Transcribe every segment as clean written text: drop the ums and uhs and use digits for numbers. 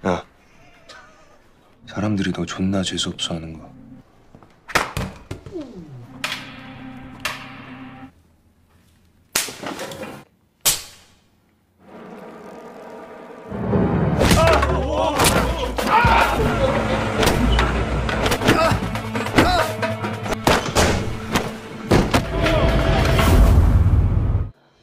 야, 사람들이 너 존나 재수없어 하는 거.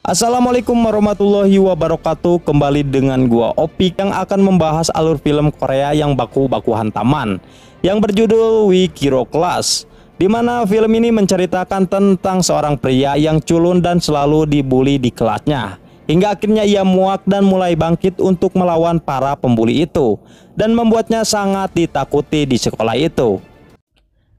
Assalamualaikum warahmatullahi wabarakatuh. Kembali dengan gua Opik yang akan membahas alur film Korea yang baku-baku hantaman yang berjudul We Hero Class, di mana film ini menceritakan tentang seorang pria yang culun dan selalu dibully di kelasnya, hingga akhirnya ia muak dan mulai bangkit untuk melawan para pembuli itu dan membuatnya sangat ditakuti di sekolah itu.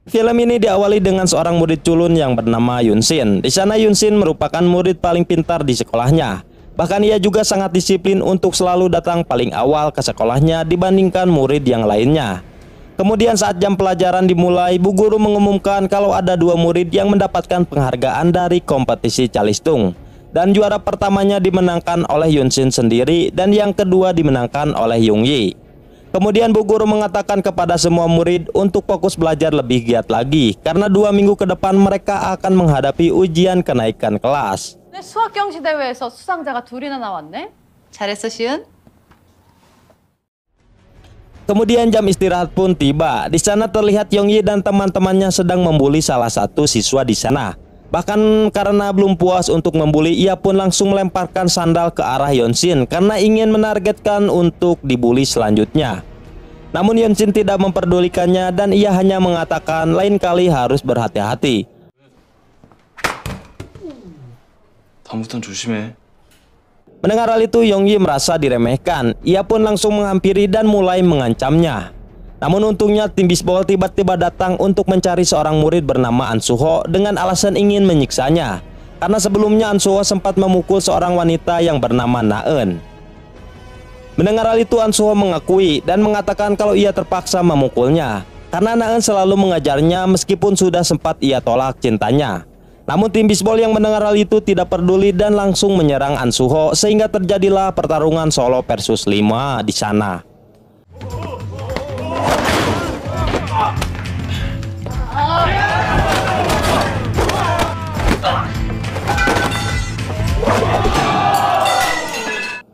Film ini diawali dengan seorang murid culun yang bernama Yunsin. Di sana Yunsin merupakan murid paling pintar di sekolahnya. Bahkan ia juga sangat disiplin untuk selalu datang paling awal ke sekolahnya dibandingkan murid yang lainnya. Kemudian saat jam pelajaran dimulai, bu guru mengumumkan kalau ada dua murid yang mendapatkan penghargaan dari kompetisi calistung. Dan juara pertamanya dimenangkan oleh Yunsin sendiri dan yang kedua dimenangkan oleh Youngyi. Kemudian bu guru mengatakan kepada semua murid untuk fokus belajar lebih giat lagi karena 2 minggu ke depan mereka akan menghadapi ujian kenaikan kelas. 수학 경시 대회에서 수상자가 둘이나 나왔네. 잘했어, 시은. Kemudian jam istirahat pun tiba. Di sana terlihat Youngyi dan teman-temannya sedang membuli salah satu siswa di sana. Bahkan karena belum puas untuk membuli, ia pun langsung melemparkan sandal ke arah Yunsin karena ingin menargetkan untuk dibully selanjutnya. Namun Yunsin tidak memperdulikannya dan ia hanya mengatakan lain kali harus berhati-hati. 다음부턴 조심해. Mendengar hal itu, Youngyi merasa diremehkan. Ia pun langsung menghampiri dan mulai mengancamnya. Namun untungnya tim bisbol tiba-tiba datang untuk mencari seorang murid bernama An Suho dengan alasan ingin menyiksanya. Karena sebelumnya An Suho sempat memukul seorang wanita yang bernama Naeun. Mendengar hal itu, An Suho mengakui dan mengatakan kalau ia terpaksa memukulnya karena Naeun selalu mengajarnya meskipun sudah sempat ia tolak cintanya. Namun tim bisbol yang mendengar hal itu tidak peduli dan langsung menyerang An Suho sehingga terjadilah pertarungan solo versus 5 di sana.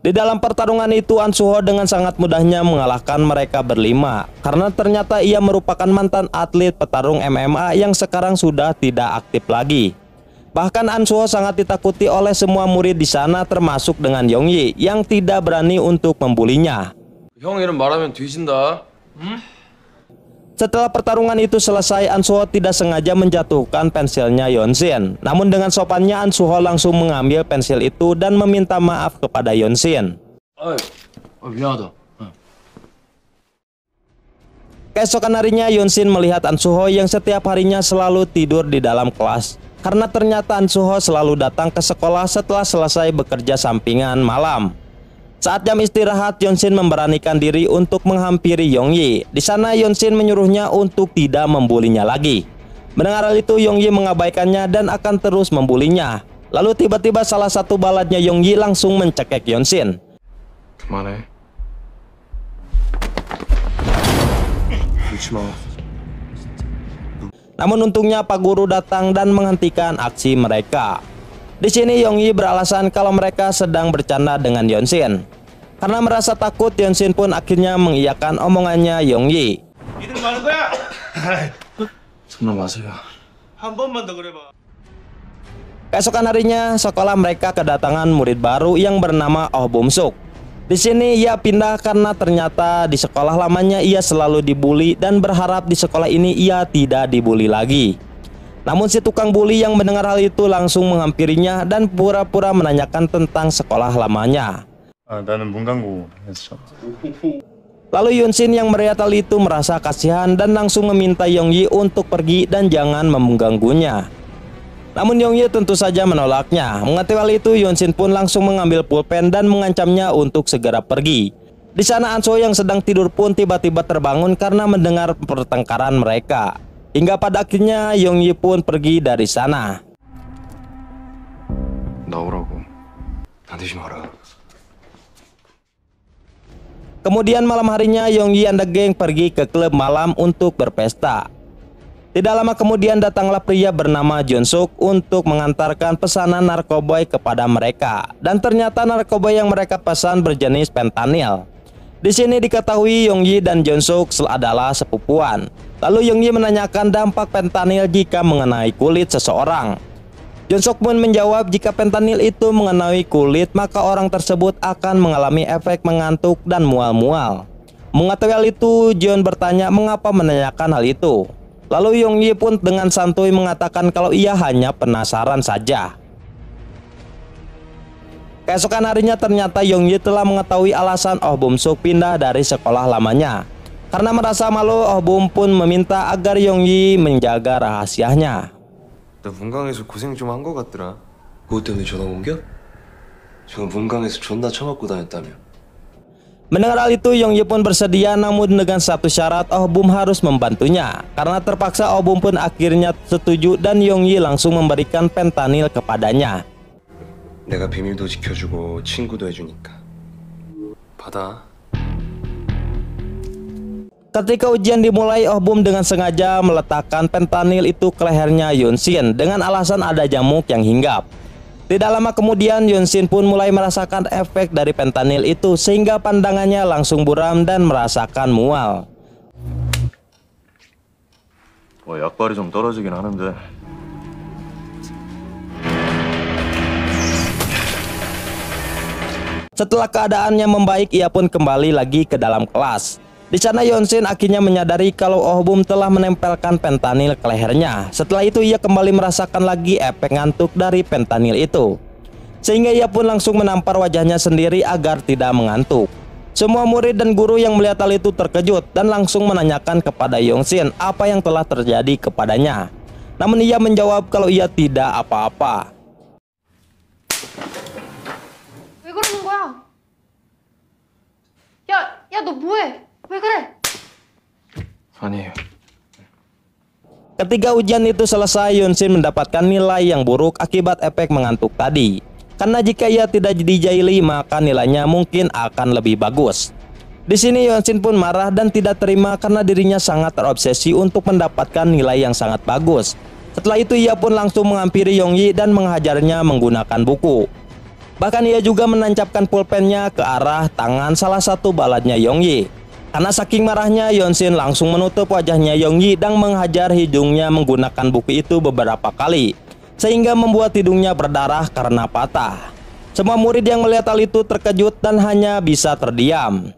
Di dalam pertarungan itu, An Suho dengan sangat mudahnya mengalahkan mereka berlima karena ternyata ia merupakan mantan atlet petarung MMA yang sekarang sudah tidak aktif lagi. Bahkan An Suho sangat ditakuti oleh semua murid di sana termasuk dengan Youngyi yang tidak berani untuk membulinya. 형 이름 말하면 뒤진다. Setelah pertarungan itu selesai, An Suho tidak sengaja menjatuhkan pensilnya Yunsin. Namun dengan sopannya An Suho langsung mengambil pensil itu dan meminta maaf kepada Yunsin. 미안하다. Keesokan harinya Yunsin melihat An Suho yang setiap harinya selalu tidur di dalam kelas. Karena ternyata An Suho selalu datang ke sekolah setelah selesai bekerja sampingan malam. Saat jam istirahat, Yunsin memberanikan diri untuk menghampiri Youngyi. Di sana Yunsin menyuruhnya untuk tidak membulinya lagi. Mendengar hal itu, Youngyi mengabaikannya dan akan terus membulinya. Lalu tiba-tiba salah satu balatnya Youngyi langsung mencekik Yunsin. 그만해. 울지 마. Namun untungnya Pak Guru datang dan menghentikan aksi mereka. Di sini Youngyi beralasan kalau mereka sedang bercanda dengan Yunsin. Karena merasa takut, Yunsin pun akhirnya mengiyakan omongannya Youngyi. 니들 많은 거야? 장난 마세요. 한 번만 더 그래봐. Keesokan harinya, sekolah mereka kedatangan murid baru yang bernama Oh Bum-suk. Di sini ia pindah karena ternyata di sekolah lamanya ia selalu dibully dan berharap di sekolah ini ia tidak dibully lagi. Namun si tukang bully yang mendengar hal itu langsung menghampirinya dan pura-pura menanyakan tentang sekolah lamanya. 나는 문광고 했어. Lalu Yunsin yang melihat hal itu merasa kasihan dan langsung meminta Youngyi untuk pergi dan jangan mengganggunya. Namun Youngyi tentu saja menolaknya. Mengetahui hal itu, Yunsin pun langsung mengambil pulpen dan mengancamnya untuk segera pergi. Di sana An Suho yang sedang tidur pun tiba-tiba terbangun karena mendengar pertengkaran mereka. Hingga pada akhirnya Youngyi pun pergi dari sana. 나오라고. 나대지 마라. Kemudian malam harinya Yongyi and the gang pergi ke klub malam untuk berpesta. Tidak lama kemudian datanglah pria bernama Jonsuk untuk mengantarkan pesanan narkoba kepada mereka. Dan ternyata narkoba yang mereka pesan berjenis fentanyl. Di sini diketahui Yongyi dan Jonsuk adalah sepupuan. Lalu Yongyi menanyakan dampak fentanyl jika mengenai kulit seseorang. Jonsuk pun menjawab jika fentanyl itu mengenai kulit maka orang tersebut akan mengalami efek mengantuk dan mual-mual. Mengetahui hal itu, Jeon bertanya mengapa menanyakan hal itu. Lalu Yongyi pun dengan santuy mengatakan kalau ia hanya penasaran saja. Keesokan harinya ternyata Yongyi telah mengetahui alasan Oh Bum-suk pindah dari sekolah lamanya. Karena merasa malu, Oh Bum pun meminta agar Yongyi menjaga rahasianya. 너 문강에서 고생 좀 한 것 같더라. 그것 때문에 전학 옮겨? 저 문강에서 존나 처맞고 다녔다며. Mendengar hal itu, Yongyi pun bersedia, namun dengan satu syarat, Oh Bum harus membantunya. Karena terpaksa, Oh Bum pun akhirnya setuju dan Yongyi langsung memberikan fentanyl kepadanya. 내가 비밀도 지켜주고 친구도 해주니까. 받아. Ketika ujian dimulai, Oh Bum dengan sengaja meletakkan fentanyl itu ke lehernya Yonshin dengan alasan ada nyamuk yang hinggap. Tidak lama kemudian Yonshin pun mulai merasakan efek dari fentanyl itu sehingga pandangannya langsung buram dan merasakan mual. 약발이 좀 떨어지긴 하는데. Setelah keadaannya membaik, ia pun kembali lagi ke dalam kelas. Di sana Yonshin akhirnya menyadari kalau Oh Bum telah menempelkan fentanyl ke lehernya. Setelah itu ia kembali merasakan lagi efek ngantuk dari fentanyl itu. Sehingga ia pun langsung menampar wajahnya sendiri agar tidak mengantuk. Semua murid dan guru yang melihat hal itu terkejut dan langsung menanyakan kepada Yonshin apa yang telah terjadi kepadanya. Namun ia menjawab kalau ia tidak apa-apa. 왜 그러는 거야? 야, 너 뭐해? 왜 그래? 아니에요. Ketika ujian itu selesai, Yonshin mendapatkan nilai yang buruk akibat efek mengantuk tadi. Karena jika ia tidak dijaili, maka nilainya mungkin akan lebih bagus. Di sini Yonshin pun marah dan tidak terima karena dirinya sangat terobsesi untuk mendapatkan nilai yang sangat bagus. Setelah itu ia pun langsung menghampiri Yongyi dan menghajarnya menggunakan buku. Bahkan ia juga menancapkan pulpennya ke arah tangan salah satu balatnya Yongyi. Karena saking marahnya, Yonshin langsung menutup wajahnya Yongyi dan menghajar hidungnya menggunakan buku itu beberapa kali, sehingga membuat hidungnya berdarah karena patah. Semua murid yang melihat hal itu terkejut dan hanya bisa terdiam.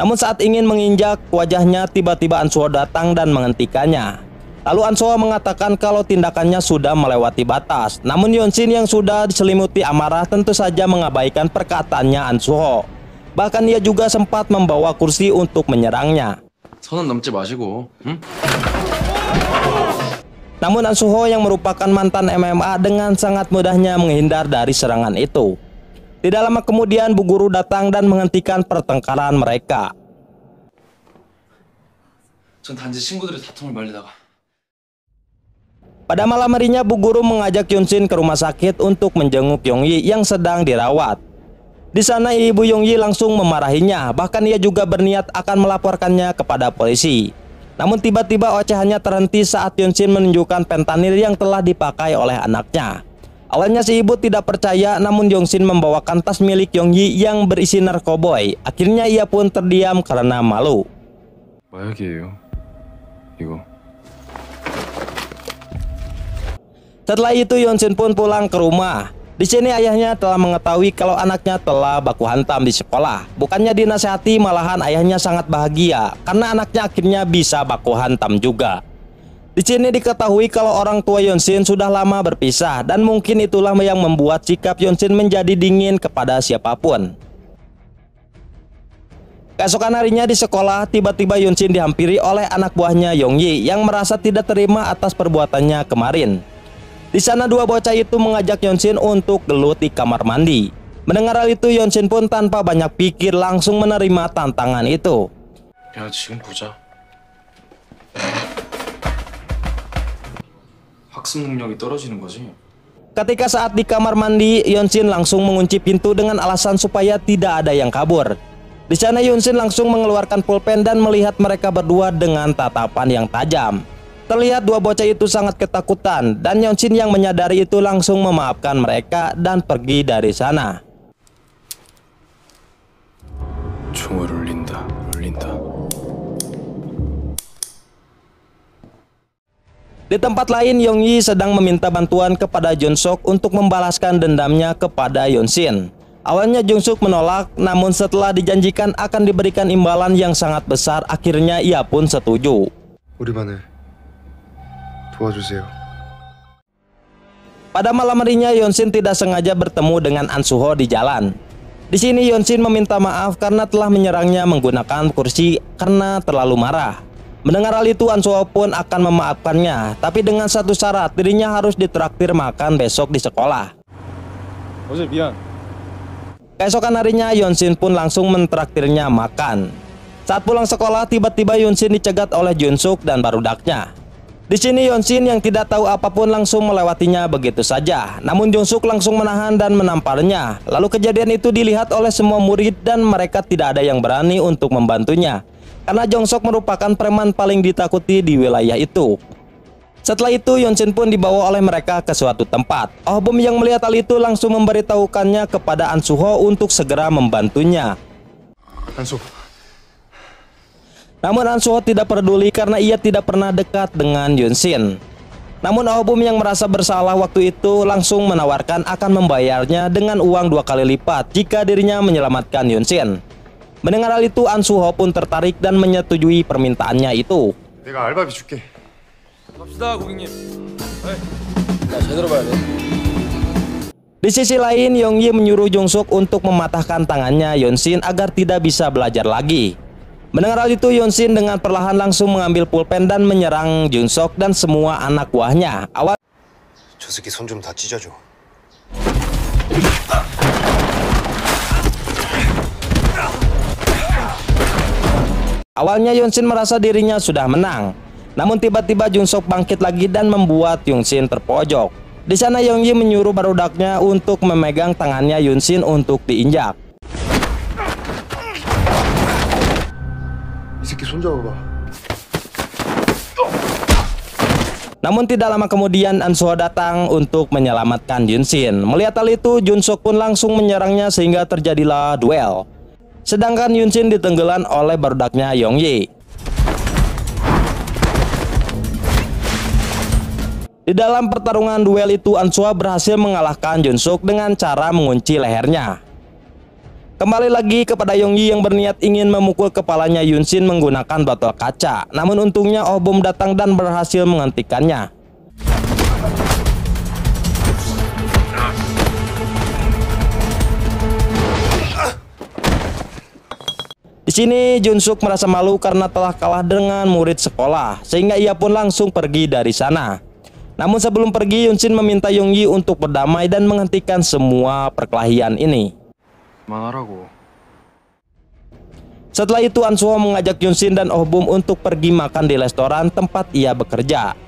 Namun saat ingin menginjak wajahnya, tiba-tiba Ansuho datang dan menghentikannya. Lalu Ansuho mengatakan kalau tindakannya sudah melewati batas. Namun Yonshin yang sudah diselimuti amarah tentu saja mengabaikan perkataannya Ansuho. Bahkan ia juga sempat membawa kursi untuk menyerangnya. 선은 넘지 마시고, 응? Namun Ansuho yang merupakan mantan MMA dengan sangat mudahnya menghindar dari serangan itu. Tidak lama kemudian Bu Guru datang dan menghentikan pertengkaran mereka. 전 단지 친구들의 다툼을 말리다가. Pada malam harinya Bu Guru mengajak Yonshin ke rumah sakit untuk menjenguk Yongyi yang sedang dirawat. Di sana ibu Yongyi langsung memarahinya, bahkan ia juga berniat akan melaporkannya kepada polisi. Namun tiba-tiba ocehannya terhenti saat Yonshin menunjukkan fentanyl yang telah dipakai oleh anaknya. Awalnya si ibu tidak percaya, namun Yonshin membawakan tas milik Yongyi yang berisi narkoboy. Akhirnya ia pun terdiam karena malu. 마약이에요. 이거. Setelah itu Yonshin pun pulang ke rumah. Di sini ayahnya telah mengetahui kalau anaknya telah baku hantam di sekolah. Bukannya dinasihati, malahan ayahnya sangat bahagia karena anaknya akhirnya bisa baku hantam juga. Di sini diketahui kalau orang tua Yonshin sudah lama berpisah dan mungkin itulah yang membuat sikap Yonshin menjadi dingin kepada siapapun. Keesokan harinya di sekolah, tiba-tiba Yonshin dihampiri oleh anak buahnya Yongyi yang merasa tidak terima atas perbuatannya kemarin. Di sana dua bocah itu mengajak Yonshin untuk gelut di kamar mandi. Mendengar hal itu, Yonshin pun tanpa banyak pikir langsung menerima tantangan itu. 야, 지금 보자. 학습 능력이 떨어지는 거지. Ketika saat di kamar mandi, Yeonshin langsung mengunci pintu dengan alasan supaya tidak ada yang kabur. Di sana Yeonshin langsung mengeluarkan pulpen dan melihat mereka berdua dengan tatapan yang tajam. Terlihat dua bocah itu sangat ketakutan dan Yeonshin yang menyadari itu langsung memaafkan mereka dan pergi dari sana. 총을 울린다. Di tempat lain, Yongyi sedang meminta bantuan kepada Junsuk untuk membalaskan dendamnya kepada Yeonshin. Awalnya Junsuk menolak, namun setelah dijanjikan akan diberikan imbalan yang sangat besar, akhirnya ia pun setuju. 우리 반을 도와주세요. Pada malam harinya, Yeonshin tidak sengaja bertemu dengan An Suho di jalan. Di sini Yeonshin meminta maaf karena telah menyerangnya menggunakan kursi karena terlalu marah. Mendengar hal itu, An Suho pun akan memaafkannya, tapi dengan satu syarat, dirinya harus ditraktir makan besok di sekolah. 어제 미안. Keesokan harinya, Yeonshin pun langsung mentraktirnya makan. Saat pulang sekolah, tiba-tiba Yeonshin dicegat oleh Junsuk dan barudaknya. Di sini Yeonshin yang tidak tahu apapun langsung melewatinya begitu saja. Namun Junsuk langsung menahan dan menamparnya. Lalu kejadian itu dilihat oleh semua murid dan mereka tidak ada yang berani untuk membantunya. Karena Jongsuk merupakan preman paling ditakuti di wilayah itu. Setelah itu Yeonshin pun dibawa oleh mereka ke suatu tempat. Oh Bum yang melihat hal itu langsung memberitahukannya kepada An Suho untuk segera membantunya. 한수. Namun An Suho tidak peduli karena ia tidak pernah dekat dengan Yeonshin. Namun Oh Bum yang merasa bersalah waktu itu langsung menawarkan akan membayarnya dengan uang 2 kali lipat jika dirinya menyelamatkan Yeonshin. Mendengar hal itu, An Suho pun tertarik dan menyetujui permintaannya itu. 내가 알바비 줄게. 갑시다 고객님. 야 제대로 봐야 돼. Di sisi lain, Yongyi menyuruh Jongsuk untuk mematahkan tangannya Yeonshin agar tidak bisa belajar lagi. Mendengar hal itu, Yeonshin dengan perlahan langsung mengambil pulpen dan menyerang Junsuk dan semua anak buahnya. 저 새끼 손 좀 다 찢어줘. Awalnya Yeonshin merasa dirinya sudah menang. Namun tiba-tiba Junsuk bangkit lagi dan membuat Yeonshin terpojok. Di sana Yongyi menyuruh barudaknya untuk memegang tangannya Yeonshin untuk diinjak. 이 새끼 손 잡아봐. Namun tidak lama kemudian An Suho datang untuk menyelamatkan Yeonshin. Melihat hal itu, Junsuk pun langsung menyerangnya sehingga terjadilah duel. Sedangkan Yeonshin ditenggelam oleh barudaknya Yongyi. Di dalam pertarungan duel itu, An Suho berhasil mengalahkan Junsuk dengan cara mengunci lehernya. Kembali lagi kepada Yongyi yang berniat ingin memukul kepalanya Yeonshin menggunakan botol kaca. Namun untungnya Oh Bum datang dan berhasil menghentikannya. Di sini Junsuk merasa malu karena telah kalah dengan murid sekolah, sehingga ia pun langsung pergi dari sana. Namun sebelum pergi, Yeonshin meminta Yongyi untuk berdamai dan menghentikan semua perkelahian ini. 그만하라고. Setelah itu An Suho mengajak Yeonshin dan Oh Bum untuk pergi makan di restoran tempat ia bekerja.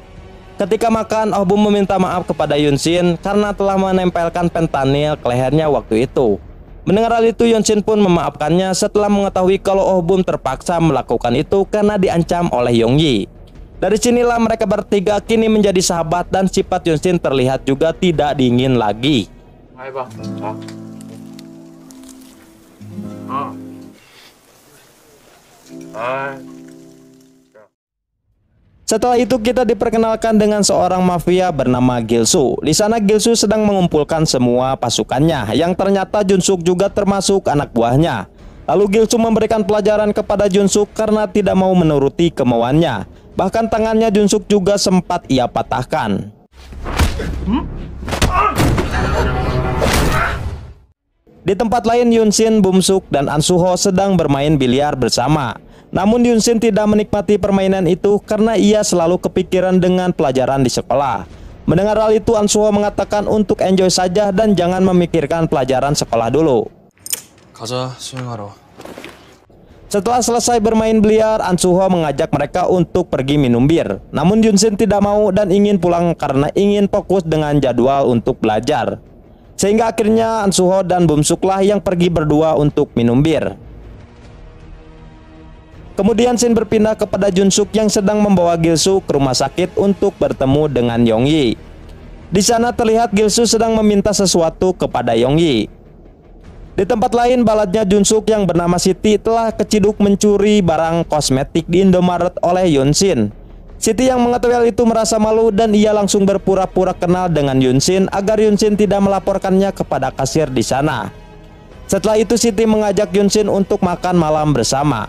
Ketika makan, Oh Bum meminta maaf kepada Yeonshin karena telah menempelkan fentanyl ke lehernya waktu itu. Mendengar hal itu, Yeonshin pun memaafkannya setelah mengetahui kalau Oh Bum terpaksa melakukan itu karena diancam oleh Yongyi. Dari sinilah mereka bertiga kini menjadi sahabat dan sifat Yeonshin terlihat juga tidak dingin lagi. 해봐. 자. Setelah itu kita diperkenalkan dengan seorang mafia bernama Gilsu. Di sana Gilsu sedang mengumpulkan semua pasukannya, yang ternyata Junsuk juga termasuk anak buahnya. Lalu Gilsu memberikan pelajaran kepada Junsuk karena tidak mau menuruti kemauannya. Bahkan tangannya Junsuk juga sempat ia patahkan. Di tempat lain, Yeonshin, Bumsuk, dan An Suho sedang bermain biliar bersama. Namun Yeonshin tidak menikmati permainan itu karena ia selalu kepikiran dengan pelajaran di sekolah. Mendengar hal itu, An Suho mengatakan untuk enjoy saja dan jangan memikirkan pelajaran sekolah dulu. 가자 수영하러. Setelah selesai bermain biliar, An Soo Ho mengajak mereka untuk pergi minum bir. Namun Yoon Shin tidak mau dan ingin pulang karena ingin fokus dengan jadwal untuk belajar. Sehingga akhirnya An Soo Ho dan Bum Suk lah yang pergi berdua untuk minum bir. Kemudian scene berpindah kepada Jun Suk yang sedang membawa Gil Soo ke rumah sakit untuk bertemu dengan Yong Yi. Di sana terlihat Gil Soo sedang meminta sesuatu kepada Yong Yi. Di tempat lain, baladnya Jun Suk yang bernama Siti telah keciduk mencuri barang kosmetik di Indomaret oleh Yoon Shin. Siti yang mengetahui hal itu merasa malu dan ia langsung berpura-pura kenal dengan Yoon Shin agar Yoon Shin tidak melaporkannya kepada kasir di sana. Setelah itu Siti mengajak Yoon Shin untuk makan malam bersama.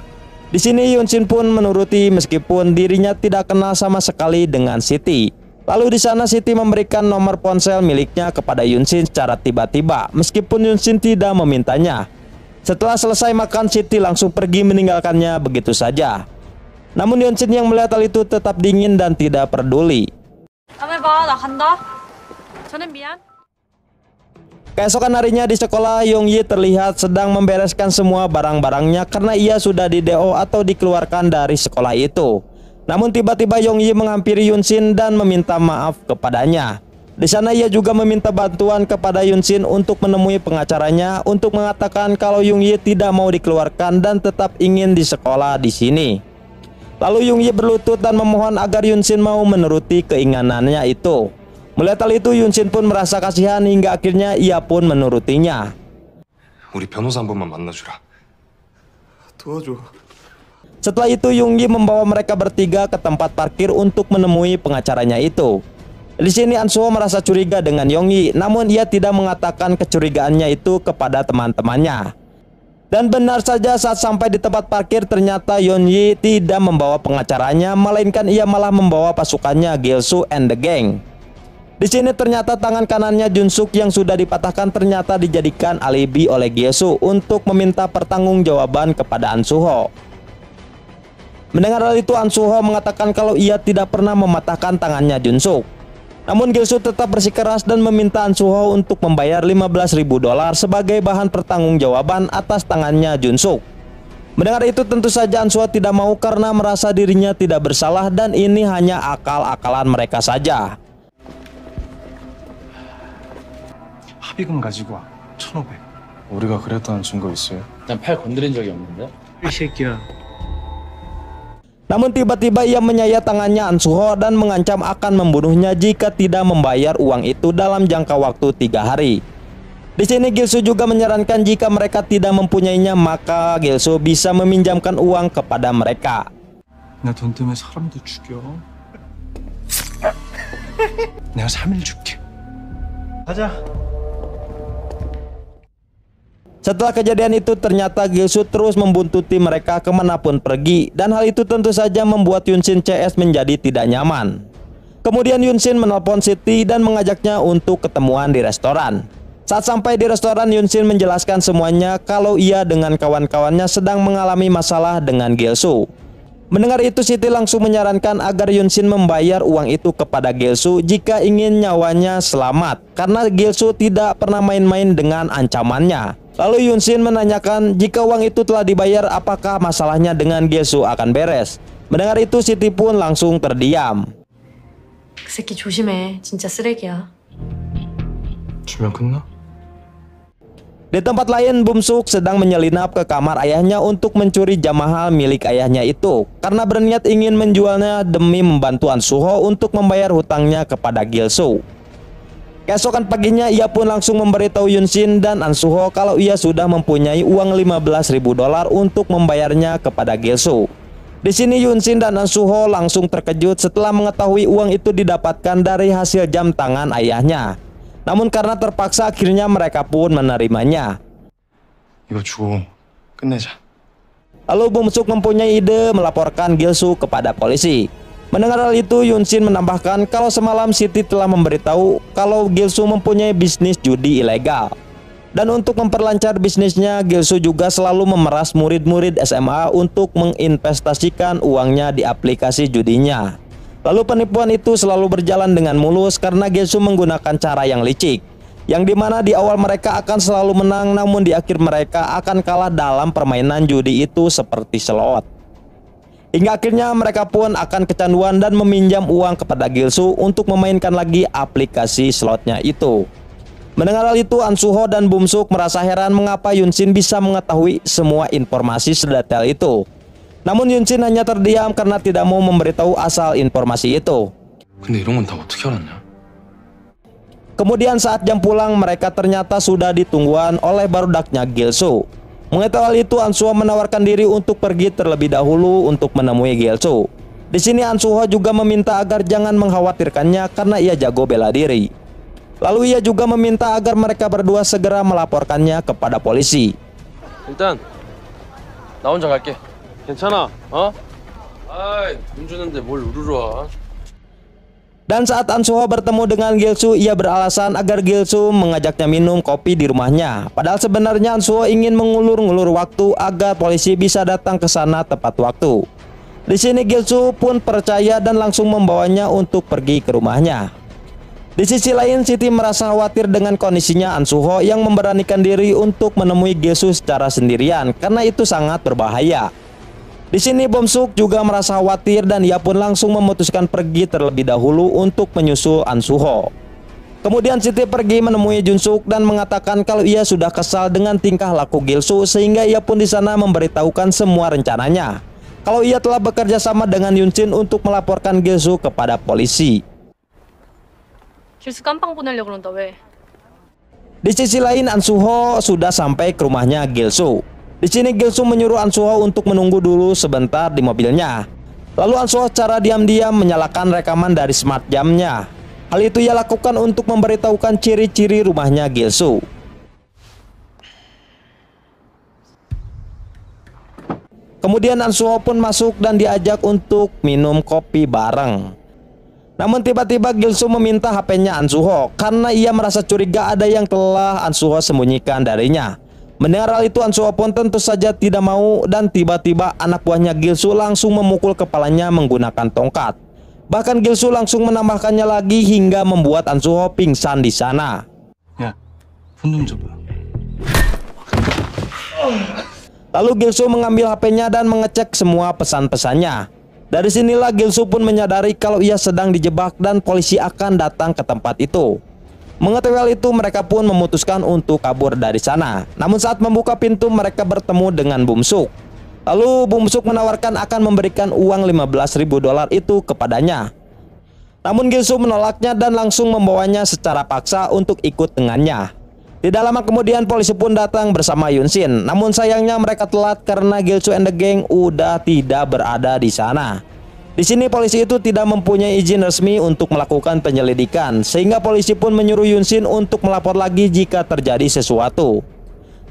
Di sini Yoon Shin pun menuruti meskipun dirinya tidak kenal sama sekali dengan Siti. Lalu di sana Siti memberikan nomor ponsel miliknya kepada Yoon Shin secara tiba-tiba meskipun Yoon Shin tidak memintanya. Setelah selesai makan, Siti langsung pergi meninggalkannya begitu saja. Namun Yoon Shin yang melihat hal itu tetap dingin dan tidak peduli. 다음에 봐, 나 간다. 저는 미안. Keesokan harinya di sekolah, Yong Yi terlihat sedang membereskan semua barang-barangnya karena ia sudah di DO atau dikeluarkan dari sekolah itu. Namun tiba-tiba Yong Yi menghampiri Yoon Shin dan meminta maaf kepadanya. Di sana ia juga meminta bantuan kepada Yoon Shin untuk menemui pengacaranya untuk mengatakan kalau Yong Yi tidak mau dikeluarkan dan tetap ingin di sekolah di sini. Lalu Yong Yi berlutut dan memohon agar Yoon Shin mau menuruti keinginannya itu. Melihat hal itu, Yoon Shin pun merasa kasihan hingga akhirnya ia pun menurutinya. 우리 변호사 한 번만 만나주라. 도와줘. Setelah itu Yong Yi membawa mereka bertiga ke tempat parkir untuk menemui pengacaranya itu. Di sini An Soo Ho merasa curiga dengan Yong Yi, namun ia tidak mengatakan kecurigaannya itu kepada teman-temannya. Dan benar saja saat sampai di tempat parkir ternyata Yong Yi tidak membawa pengacaranya, melainkan ia malah membawa pasukannya Gil Soo and the Gang. Di sini ternyata tangan kanannya Jun Suk yang sudah dipatahkan ternyata dijadikan alibi oleh Gil Soo untuk meminta pertanggungjawaban kepada An Soo Ho. Mendengar hal itu, An Soo Ho mengatakan kalau ia tidak pernah mematahkan tangannya Jun Suk. Namun Gil Soo tetap bersikeras dan meminta An Soo Ho untuk membayar $15.000 sebagai bahan pertanggungjawaban atas tangannya Jun Suk. Mendengar itu tentu saja An Soo Ho tidak mau karena merasa dirinya tidak bersalah dan ini hanya akal-akalan mereka saja. 합의금 가지고 와. 1,500. 우리가 그랬다는 증거 있어요? 난 팔 건드린 적이 없는데. 이 새끼야. Namun tiba-tiba ia menyayat tangannya An Soo Ho dan mengancam akan membunuhnya jika tidak membayar uang itu dalam jangka waktu 3 hari. Di sini Gil Soo juga menyarankan jika mereka tidak mempunyainya maka Gil Soo bisa meminjamkan uang kepada mereka. 나 돈 때문에 사람도 죽여. 내가 3일 줄게. 가자. Setelah kejadian itu ternyata Gil Soo terus membuntuti mereka kemanapun pergi dan hal itu tentu saja membuat Yoon Shin CS menjadi tidak nyaman. Kemudian Yoon Shin menelpon Siti dan mengajaknya untuk ketemuan di restoran. Saat sampai di restoran, Yoon Shin menjelaskan semuanya kalau ia dengan kawan-kawannya sedang mengalami masalah dengan Gil Soo. Mendengar itu Siti langsung menyarankan agar Yoon Shin membayar uang itu kepada Gil Soo jika ingin nyawanya selamat karena Gil Soo tidak pernah main-main dengan ancamannya. Lalu Yoon Shin menanyakan jika uang itu telah dibayar apakah masalahnya dengan Gil Soo akan beres. Mendengar itu Siti pun langsung terdiam. 그 새끼 조심해. 진짜 쓰레기야. 주면 끝나? Di tempat lain, Bum Suk sedang menyelinap ke kamar ayahnya untuk mencuri jam mahal milik ayahnya itu karena berniat ingin menjualnya demi membantu An Soo Ho untuk membayar hutangnya kepada Gil Soo. Keesokan paginya ia pun langsung memberitahu Yoon Shin dan An Soo Ho kalau ia sudah mempunyai uang $15.000 untuk membayarnya kepada Gil Soo. Di sini Yoon Shin dan An Soo Ho langsung terkejut setelah mengetahui uang itu didapatkan dari hasil jam tangan ayahnya. Namun karena terpaksa akhirnya mereka pun menerimanya. 이거 주고 끝내자. Lalu Bum Suk mempunyai ide melaporkan Gil Soo kepada polisi. Mendengar hal itu, Yoon Shin menambahkan kalau semalam Siti telah memberitahu kalau Gil Soo mempunyai bisnis judi ilegal. Dan untuk memperlancar bisnisnya, Gil Soo juga selalu memeras murid-murid SMA untuk menginvestasikan uangnya di aplikasi judinya. Lalu penipuan itu selalu berjalan dengan mulus karena Gil Soo menggunakan cara yang licik. Yang dimana di awal mereka akan selalu menang, namun di akhir mereka akan kalah dalam permainan judi itu seperti slot. Hingga akhirnya mereka pun akan kecanduan dan meminjam uang kepada Gilsu untuk memainkan lagi aplikasi slotnya itu. Mendengar hal itu, An Suho dan Bum-suk merasa heran mengapa Yun-shin bisa mengetahui semua informasi sedetail itu. Namun Yun-shin hanya terdiam karena tidak mau memberitahu asal informasi itu. 근데 이런 건 다 어떻게 알았냐? Kemudian saat jam pulang, mereka ternyata sudah ditungguan oleh barudaknya Gilsu. Mengetahui hal itu, An Suho menawarkan diri untuk pergi terlebih dahulu untuk menemui Gilsu. Di sini An Suho juga meminta agar jangan mengkhawatirkannya karena ia jago bela diri. Lalu ia juga meminta agar mereka berdua segera melaporkannya kepada polisi. 일단 나 혼자 갈게. 괜찮아? 어? 아이, 돈 주는데 뭘 우르르 와. Dan saat An Suho bertemu dengan Gilsu, ia beralasan agar Gilsu mengajaknya minum kopi di rumahnya. Padahal sebenarnya An Suho ingin mengulur-ngulur waktu agar polisi bisa datang ke sana tepat waktu. Di sini Gilsu pun percaya dan langsung membawanya untuk pergi ke rumahnya. Di sisi lain, Siti merasa khawatir dengan kondisinya An Suho yang memberanikan diri untuk menemui Gilsu secara sendirian karena itu sangat berbahaya. Di sini Bum-suk juga merasa khawatir dan ia pun langsung memutuskan pergi terlebih dahulu untuk menyusul An Suho. Kemudian Siti pergi menemui Jun-suk dan mengatakan kalau ia sudah kesal dengan tingkah laku Gilsu sehingga ia pun di sana memberitahukan semua rencananya. Kalau ia telah bekerja sama dengan Yun-shin untuk melaporkan Gilsu kepada polisi. 길수 깜빵 보내려고 그런다 왜? Di sisi lain, An Suho sudah sampai ke rumahnya Gilsu. Di sini Gilsu menyuruh An Suho untuk menunggu dulu sebentar di mobilnya. Lalu An Suho secara diam-diam menyalakan rekaman dari smart jamnya. Hal itu ia lakukan untuk memberitahukan ciri-ciri rumahnya Gilsu. Kemudian An Suho pun masuk dan diajak untuk minum kopi bareng. Namun tiba-tiba Gilsu meminta HP-nya An Suho karena ia merasa curiga ada yang telah An Suho sembunyikan darinya. Mendengar hal itu, An Suho pun tentu saja tidak mau dan tiba-tiba anak buahnya Gilsu langsung memukul kepalanya menggunakan tongkat. Bahkan Gilsu langsung menambahkannya lagi hingga membuat An Suho pingsan di sana. 야, 폰 좀 줘봐. Lalu Gilsu mengambil HP-nya dan mengecek semua pesan-pesannya. Dari sinilah Gilsu pun menyadari kalau ia sedang dijebak dan polisi akan datang ke tempat itu. Mengetahui hal itu, mereka pun memutuskan untuk kabur dari sana. Namun saat membuka pintu, mereka bertemu dengan Bum-suk. Lalu Bum-suk menawarkan akan memberikan uang $15.000 itu kepadanya. Namun Gilsu menolaknya dan langsung membawanya secara paksa untuk ikut dengannya. Tidak lama kemudian polisi pun datang bersama Yun-shin. Namun sayangnya mereka telat karena Gilsu and the gang udah tidak berada di sana. Di sini polisi itu tidak mempunyai izin resmi untuk melakukan penyelidikan, sehingga polisi pun menyuruh Yun-shin untuk melapor lagi jika terjadi sesuatu.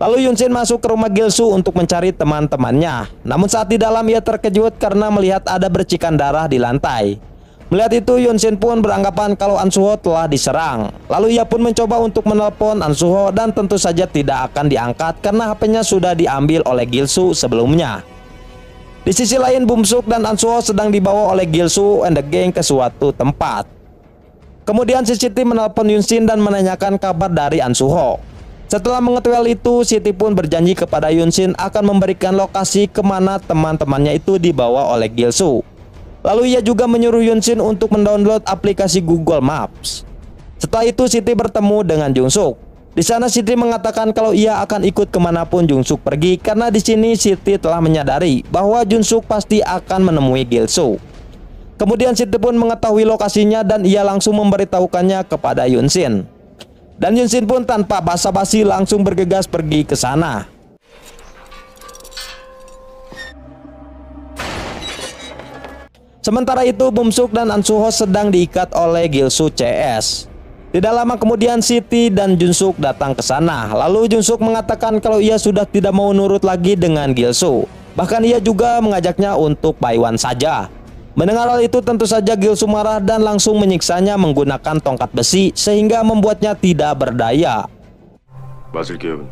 Lalu Yun-shin masuk ke rumah Gilsu untuk mencari teman-temannya. Namun saat di dalam ia terkejut karena melihat ada bercikan darah di lantai. Melihat itu, Yun-shin pun beranggapan kalau An Suho telah diserang. Lalu ia pun mencoba untuk menelpon An Suho dan tentu saja tidak akan diangkat karena HP-nya sudah diambil oleh Gilsu sebelumnya. Di sisi lain, Bum-suk dan An Suho sedang dibawa oleh Gilsu and the gang ke suatu tempat. Kemudian si Siti menelpon Yun-shin dan menanyakan kabar dari An Suho. Setelah mengetahui hal itu, Siti pun berjanji kepada Yun-shin akan memberikan lokasi kemana teman-temannya itu dibawa oleh Gilsu. Lalu ia juga menyuruh Yun-shin untuk mendownload aplikasi Google Maps. Setelah itu Siti bertemu dengan Jung-suk. Di sana Siti mengatakan kalau ia akan ikut kemanapun Jung-suk pergi karena di sini Siti telah menyadari bahwa Jung-suk pasti akan menemui Gilsu. Kemudian Siti pun mengetahui lokasinya dan ia langsung memberitahukannya kepada Yun-shin. Dan Yun-shin pun tanpa basa-basi langsung bergegas pergi ke sana. Sementara itu Bum-suk dan An Suho sedang diikat oleh Gilsu CS. Tidak lama kemudian Siti dan Jun-suk datang ke sana. Lalu Jun-suk mengatakan kalau ia sudah tidak mau nurut lagi dengan Gilsu. Bahkan ia juga mengajaknya untuk Baiwan saja. Mendengar hal itu tentu saja Gilsu marah dan langsung menyiksanya menggunakan tongkat besi sehingga membuatnya tidak berdaya. 맞을게요.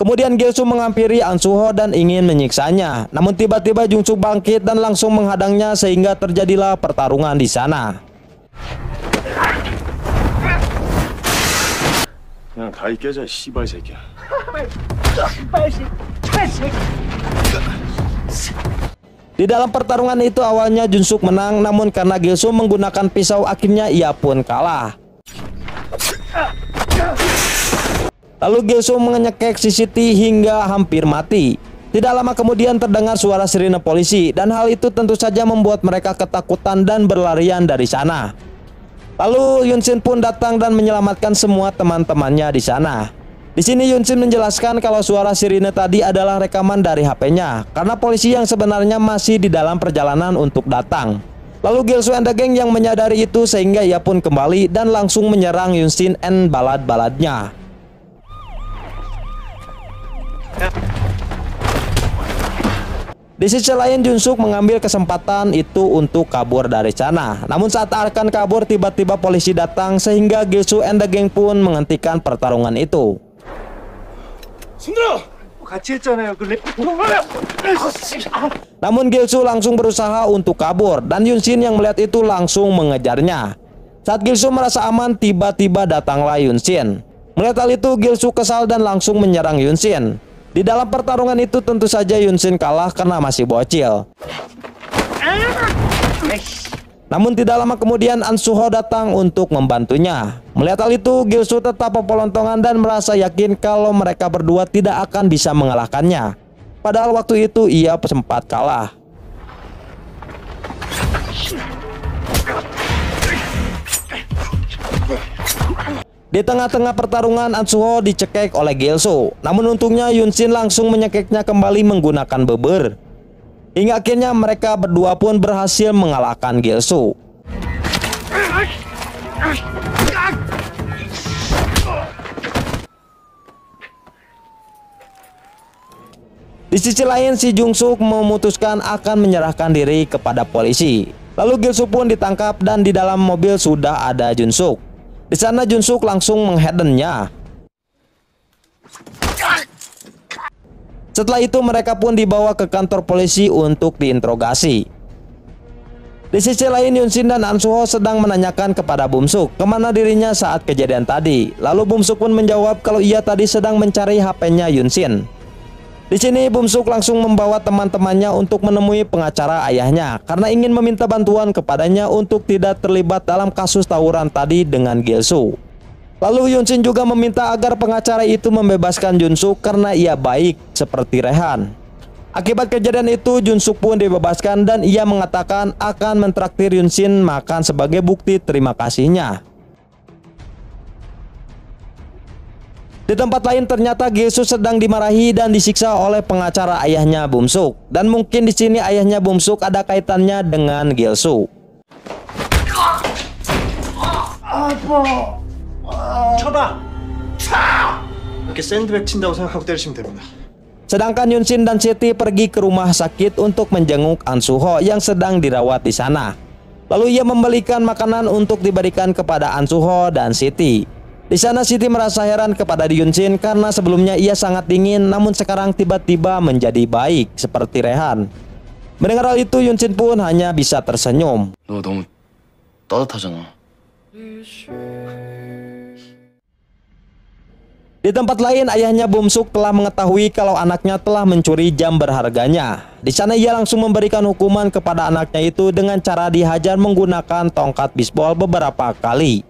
Kemudian Gilsu menghampiri An Suho dan ingin menyiksanya. Namun tiba-tiba Jung-suk bangkit dan langsung menghadangnya sehingga terjadilah pertarungan di sana. 그냥 가위 깨자, 씨발 새끼야. Di dalam pertarungan itu awalnya Junsuk menang, namun karena Gilsu menggunakan pisau akhirnya ia pun kalah. Lalu Gilsu menyekek si Siti hingga hampir mati. Tidak lama kemudian terdengar suara sirine polisi dan hal itu tentu saja membuat mereka ketakutan dan berlarian dari sana. Lalu Yunsin pun datang dan menyelamatkan semua teman-temannya di sana. Di sini Yunsin menjelaskan kalau suara sirine tadi adalah rekaman dari HP-nya karena polisi yang sebenarnya masih di dalam perjalanan untuk datang. Lalu Gilsu and the Gang yang menyadari itu sehingga ia pun kembali dan langsung menyerang Yunsin and balad-baladnya. Di sisi lain Junsuk mengambil kesempatan itu untuk kabur dari sana. Namun saat akan kabur tiba-tiba polisi datang sehingga Gilsu and the Gang pun menghentikan pertarungan itu. Namun Gilsu langsung berusaha untuk kabur dan Yunsin yang melihat itu langsung mengejarnya. Saat Gilsu merasa aman tiba-tiba datanglah Yunsin. Melihat hal itu Gilsu kesal dan langsung menyerang Yunsin. Di dalam pertarungan itu tentu saja Yunsin kalah karena masih bocil. Namun tidak lama kemudian An Suho datang untuk membantunya. Melihat hal itu Gilsu tetap pelontongan dan merasa yakin kalau mereka berdua tidak akan bisa mengalahkannya. Padahal waktu itu ia sempat kalah. Di tengah-tengah pertarungan An Suho dicekek oleh Gilsu. Namun untungnya Yunsin langsung menyekeknya kembali menggunakan beber. Hingga akhirnya mereka berdua pun berhasil mengalahkan Gilsu. Di sisi lain si Junsuk memutuskan akan menyerahkan diri kepada polisi. Lalu Gilsu pun ditangkap dan di dalam mobil sudah ada Junsuk. Di sana Junsuk langsung menghaddennya. Setelah itu mereka pun dibawa ke kantor polisi untuk diinterogasi. Di sisi lain Yunsin dan An Suho sedang menanyakan kepada Bumsuk kemana dirinya saat kejadian tadi. Lalu Bumsuk pun menjawab kalau ia tadi sedang mencari HP-nya Yunsin. Di sini Bumsuk langsung membawa teman-temannya untuk menemui pengacara ayahnya karena ingin meminta bantuan kepadanya untuk tidak terlibat dalam kasus tawuran tadi dengan Gilsu. Lalu Yunsin juga meminta agar pengacara itu membebaskan Junsuk karena ia baik seperti Rehan. Akibat kejadian itu Junsuk pun dibebaskan dan ia mengatakan akan mentraktir Yunsin makan sebagai bukti terima kasihnya. Di tempat lain ternyata Gilsu sedang dimarahi dan disiksa oleh pengacara ayahnya Bumsuk dan mungkin di sini ayahnya Bumsuk ada kaitannya dengan Gilsu. Sedangkan Yunsin dan Siti pergi ke rumah sakit untuk menjenguk An Suho yang sedang dirawat di sana. Lalu ia membelikan makanan untuk diberikan kepada An Suho dan Siti. Di sana Siti merasa heran kepada Yunsin karena sebelumnya ia sangat dingin namun sekarang tiba-tiba menjadi baik seperti Rehan. Mendengar hal itu Yunsin pun hanya bisa tersenyum. 너 너무 따뜻하잖아. Di tempat lain ayahnya Bumsuk telah mengetahui kalau anaknya telah mencuri jam berharganya. Di sana ia langsung memberikan hukuman kepada anaknya itu dengan cara dihajar menggunakan tongkat bisbol beberapa kali.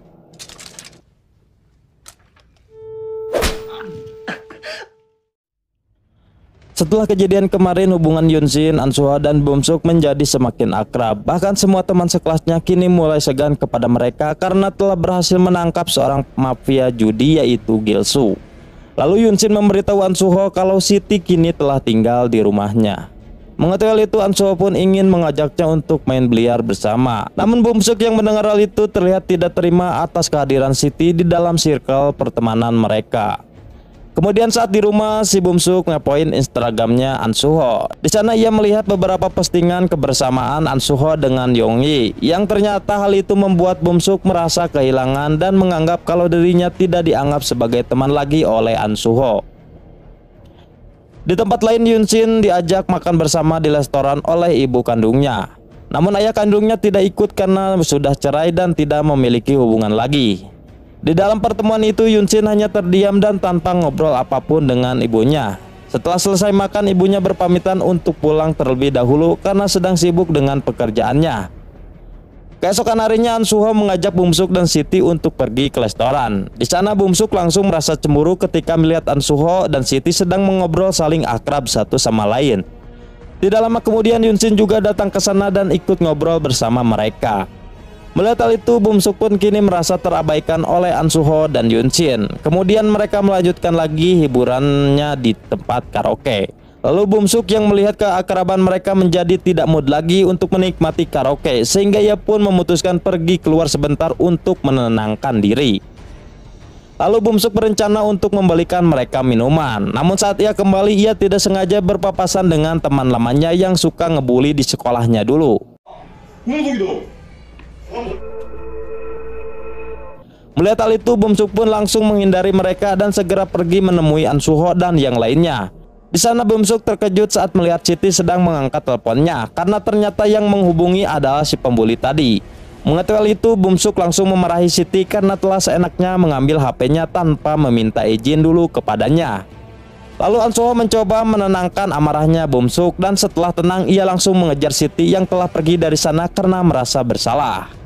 Setelah kejadian kemarin hubungan Yunsin, An Suho dan Bumsuk menjadi semakin akrab. Bahkan semua teman sekelasnya kini mulai segan kepada mereka karena telah berhasil menangkap seorang mafia judi yaitu Gilsu. Lalu Yunsin memberitahu An Suho kalau Siti kini telah tinggal di rumahnya. Mengetahui hal itu An Suho pun ingin mengajaknya untuk main biliar bersama. Namun Bumsuk yang mendengar hal itu terlihat tidak terima atas kehadiran Siti di dalam circle pertemanan mereka. Kemudian saat di rumah si Bumsuk ngepoin Instagramnya An Suho. Di sana ia melihat beberapa postingan kebersamaan An Suho dengan Yongyi, yang ternyata hal itu membuat Bumsuk merasa kehilangan dan menganggap kalau dirinya tidak dianggap sebagai teman lagi oleh An Suho. Di tempat lain Yunsin diajak makan bersama di restoran oleh ibu kandungnya. Namun ayah kandungnya tidak ikut karena sudah cerai dan tidak memiliki hubungan lagi. Di dalam pertemuan itu Yunshin hanya terdiam dan tanpa ngobrol apapun dengan ibunya. Setelah selesai makan, ibunya berpamitan untuk pulang terlebih dahulu karena sedang sibuk dengan pekerjaannya. Keesokan harinya An-suho mengajak Bum-suk dan Siti untuk pergi ke restoran. Di sana Bum-suk langsung merasa cemburu ketika melihat An-suho dan Siti sedang mengobrol saling akrab satu sama lain. Tidak lama kemudian Yunshin juga datang ke sana dan ikut ngobrol bersama mereka. Melihat hal itu, Bum-suk pun kini merasa terabaikan oleh An-suho dan Yunshin. Kemudian mereka melanjutkan lagi hiburannya di tempat karaoke. Lalu Bum-suk yang melihat keakraban mereka menjadi tidak mood lagi untuk menikmati karaoke, sehingga ia pun memutuskan pergi keluar sebentar untuk menenangkan diri. Lalu Bum-suk berencana untuk membelikan mereka minuman. Namun saat ia kembali, ia tidak sengaja berpapasan dengan teman lamanya yang suka ngebully di sekolahnya dulu. Melihat hal itu, Bum-suk pun langsung menghindari mereka dan segera pergi menemui An-suho dan yang lainnya. Di sana Bum-suk terkejut saat melihat Siti sedang mengangkat teleponnya karena ternyata yang menghubungi adalah si pembuli tadi. Mengetahui hal itu, Bum-suk langsung memarahi Siti karena telah seenaknya mengambil HP-nya tanpa meminta izin dulu kepadanya. Lalu An-suho mencoba menenangkan amarahnya Bum-suk dan setelah tenang ia langsung mengejar Siti yang telah pergi dari sana karena merasa bersalah.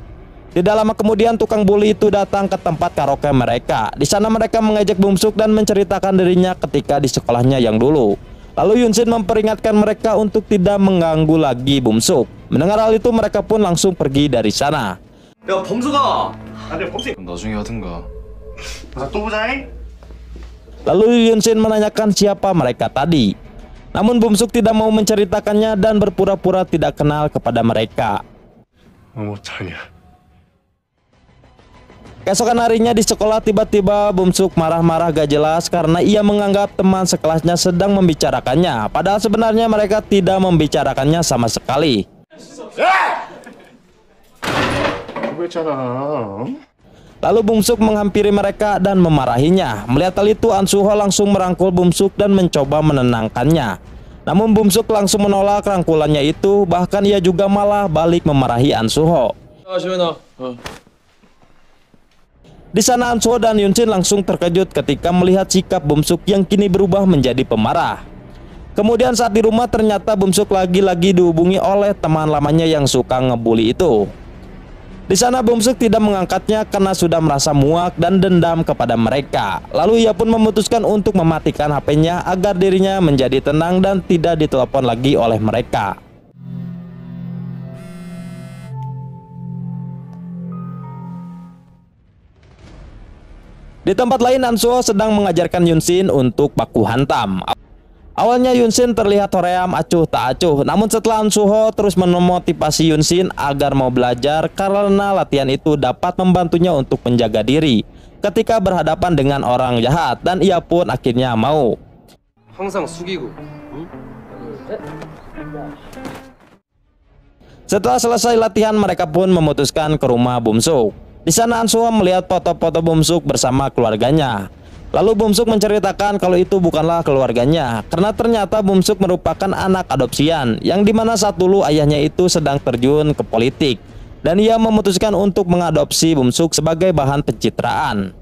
Tidak lama kemudian tukang bully itu datang ke tempat karaoke mereka. Di sana mereka mengejek Bum-suk dan menceritakan dirinya ketika di sekolahnya yang dulu. Lalu Yunshin memperingatkan mereka untuk tidak mengganggu lagi Bum-suk. Mendengar hal itu mereka pun langsung pergi dari sana. 야 범수가 그럼 나중에 하든가. Lalu Yunshin menanyakan siapa mereka tadi. Namun Bum-suk tidak mau menceritakannya dan berpura-pura tidak kenal kepada mereka. 못하냐. Keesokan harinya di sekolah tiba-tiba Bum-suk marah-marah gak jelas karena ia menganggap teman sekelasnya sedang membicarakannya. Padahal sebenarnya mereka tidak membicarakannya sama sekali. Lalu Bum-suk menghampiri mereka dan memarahinya. Melihat hal itu An-suho langsung merangkul Bum-suk dan mencoba menenangkannya. Namun Bum-suk langsung menolak rangkulannya itu, bahkan ia juga malah balik memarahi An-suho. Di sana An-suho dan Yunshin langsung terkejut ketika melihat sikap Bum-suk yang kini berubah menjadi pemarah. Kemudian saat di rumah ternyata Bum-suk lagi-lagi dihubungi oleh teman lamanya yang suka ngebully itu. Di sana Bum-suk tidak mengangkatnya karena sudah merasa muak dan dendam kepada mereka. Lalu ia pun memutuskan untuk mematikan HP-nya agar dirinya menjadi tenang dan tidak ditelepon lagi oleh mereka. Di tempat lain An-suho sedang mengajarkan Yunshin untuk baku hantam. Awalnya Yunshin terlihat hoream acuh tak acuh, namun setelah An-suho terus memotivasi Yunshin agar mau belajar karena latihan itu dapat membantunya untuk menjaga diri ketika berhadapan dengan orang jahat, dan ia pun akhirnya mau. 항상 숙이고. Setelah selesai latihan mereka pun memutuskan ke rumah Bum-suk. Di sana An-suho melihat foto-foto Bum-suk bersama keluarganya. Lalu Bum-suk menceritakan kalau itu bukanlah keluarganya karena ternyata Bum-suk merupakan anak adopsian yang dimana saat dulu ayahnya itu sedang terjun ke politik dan ia memutuskan untuk mengadopsi Bum-suk sebagai bahan pencitraan.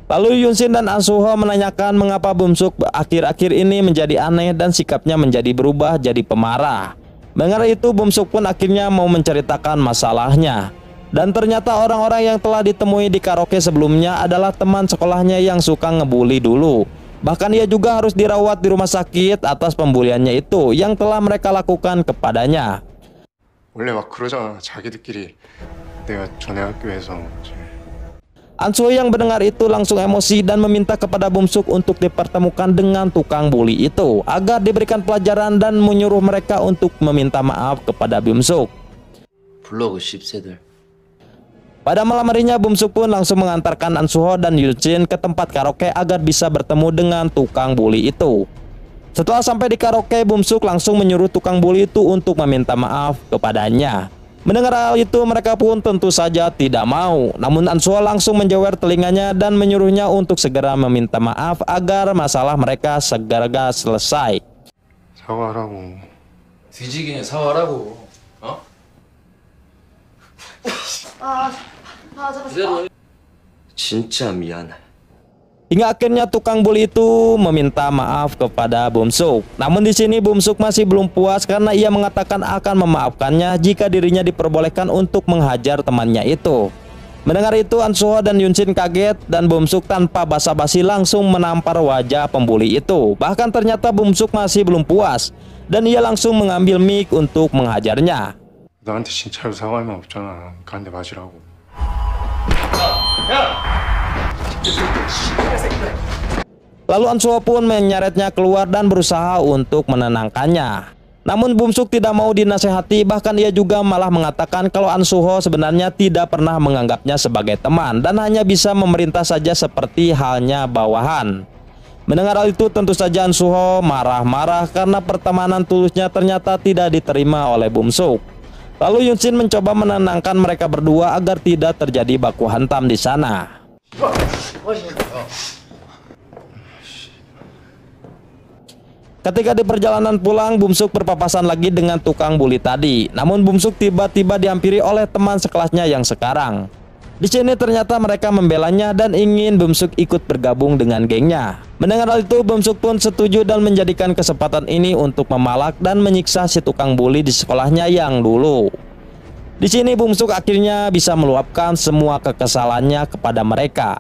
Lalu Yunshin dan An-suho menanyakan mengapa Bum-suk akhir-akhir ini menjadi aneh dan sikapnya menjadi berubah jadi pemarah. Mendengar itu Bum-suk pun akhirnya mau menceritakan masalahnya. Dan ternyata orang-orang yang telah ditemui di karaoke sebelumnya adalah teman sekolahnya yang suka ngebully dulu. Bahkan ia juga harus dirawat di rumah sakit atas pembuliannya itu yang telah mereka lakukan kepadanya. 원래 막 그러잖아. 자기들끼리 내가 전에 학교에서 An-suho yang mendengar itu langsung emosi dan meminta kepada Bum-suk untuk dipertemukan dengan tukang bully itu agar diberikan pelajaran dan menyuruh mereka untuk meminta maaf kepada Bum-suk. 블로그 씹새들. Pada malam harinya Bum-suk pun langsung mengantarkan An-suho dan Yunshin ke tempat karaoke agar bisa bertemu dengan tukang bully itu. Setelah sampai di karaoke, Bum-suk langsung menyuruh tukang bully itu untuk meminta maaf kepadanya. Mendengar hal itu mereka pun tentu saja tidak mau. Namun An-suho langsung menjewer telinganya dan menyuruhnya untuk segera meminta maaf agar masalah mereka segera selesai. 사과하라고. 뒤지기는 사과라고. 어? 잠깐만. 그대로. 진짜 미안해. Hingga akhirnya tukang bully itu meminta maaf kepada Bumsuk. Namun di sini Bumsuk masih belum puas karena ia mengatakan akan memaafkannya jika dirinya diperbolehkan untuk menghajar temannya itu. Mendengar itu An Suho dan Yun Shin kaget dan Bumsuk tanpa basa-basi langsung menampar wajah pembuli itu. Bahkan ternyata Bumsuk masih belum puas dan ia langsung mengambil mic untuk menghajarnya. 나한테 진짜로 사과할 말 없잖아. 그한테 맞으라고. Lalu An Suho pun menyeretnya keluar dan berusaha untuk menenangkannya. Namun Bumsuk tidak mau dinasehati, bahkan ia juga malah mengatakan kalau An Suho sebenarnya tidak pernah menganggapnya sebagai teman dan hanya bisa memerintah saja seperti halnya bawahan. Mendengar hal itu tentu saja An Suho marah-marah karena pertemanan tulusnya ternyata tidak diterima oleh Bumsuk. Lalu Yun Shin mencoba menenangkan mereka berdua agar tidak terjadi baku hantam di sana. Ketika di perjalanan pulang, Bumsuk berpapasan lagi dengan tukang bully tadi. Namun Bumsuk tiba-tiba dihampiri oleh teman sekelasnya yang sekarang. Di sini ternyata mereka membelanya dan ingin Bumsuk ikut bergabung dengan gengnya. Mendengar hal itu, Bumsuk pun setuju dan menjadikan kesempatan ini untuk memalak dan menyiksa si tukang bully di sekolahnya yang dulu. Di sini Bumsuk akhirnya bisa meluapkan semua kekesalannya kepada mereka.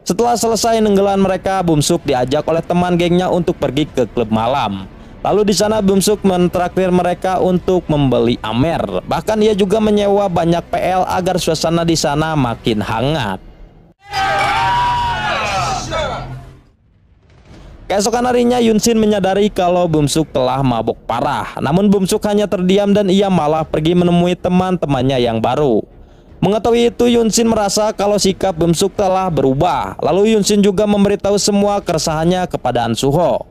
Setelah selesai nenggelan mereka, Bumsuk diajak oleh teman gengnya untuk pergi ke klub malam. Lalu di sana Bumsuk mentraktir mereka untuk membeli Amer. Bahkan ia juga menyewa banyak PL agar suasana di sana makin hangat. Keesokan harinya Yun Shin menyadari kalau Bumsuk telah mabuk parah. Namun Bumsuk hanya terdiam dan ia malah pergi menemui teman-temannya yang baru. Mengetahui itu, Yun Shin merasa kalau sikap Bumsuk telah berubah. Lalu Yun Shin juga memberitahu semua keresahannya kepada An Suho.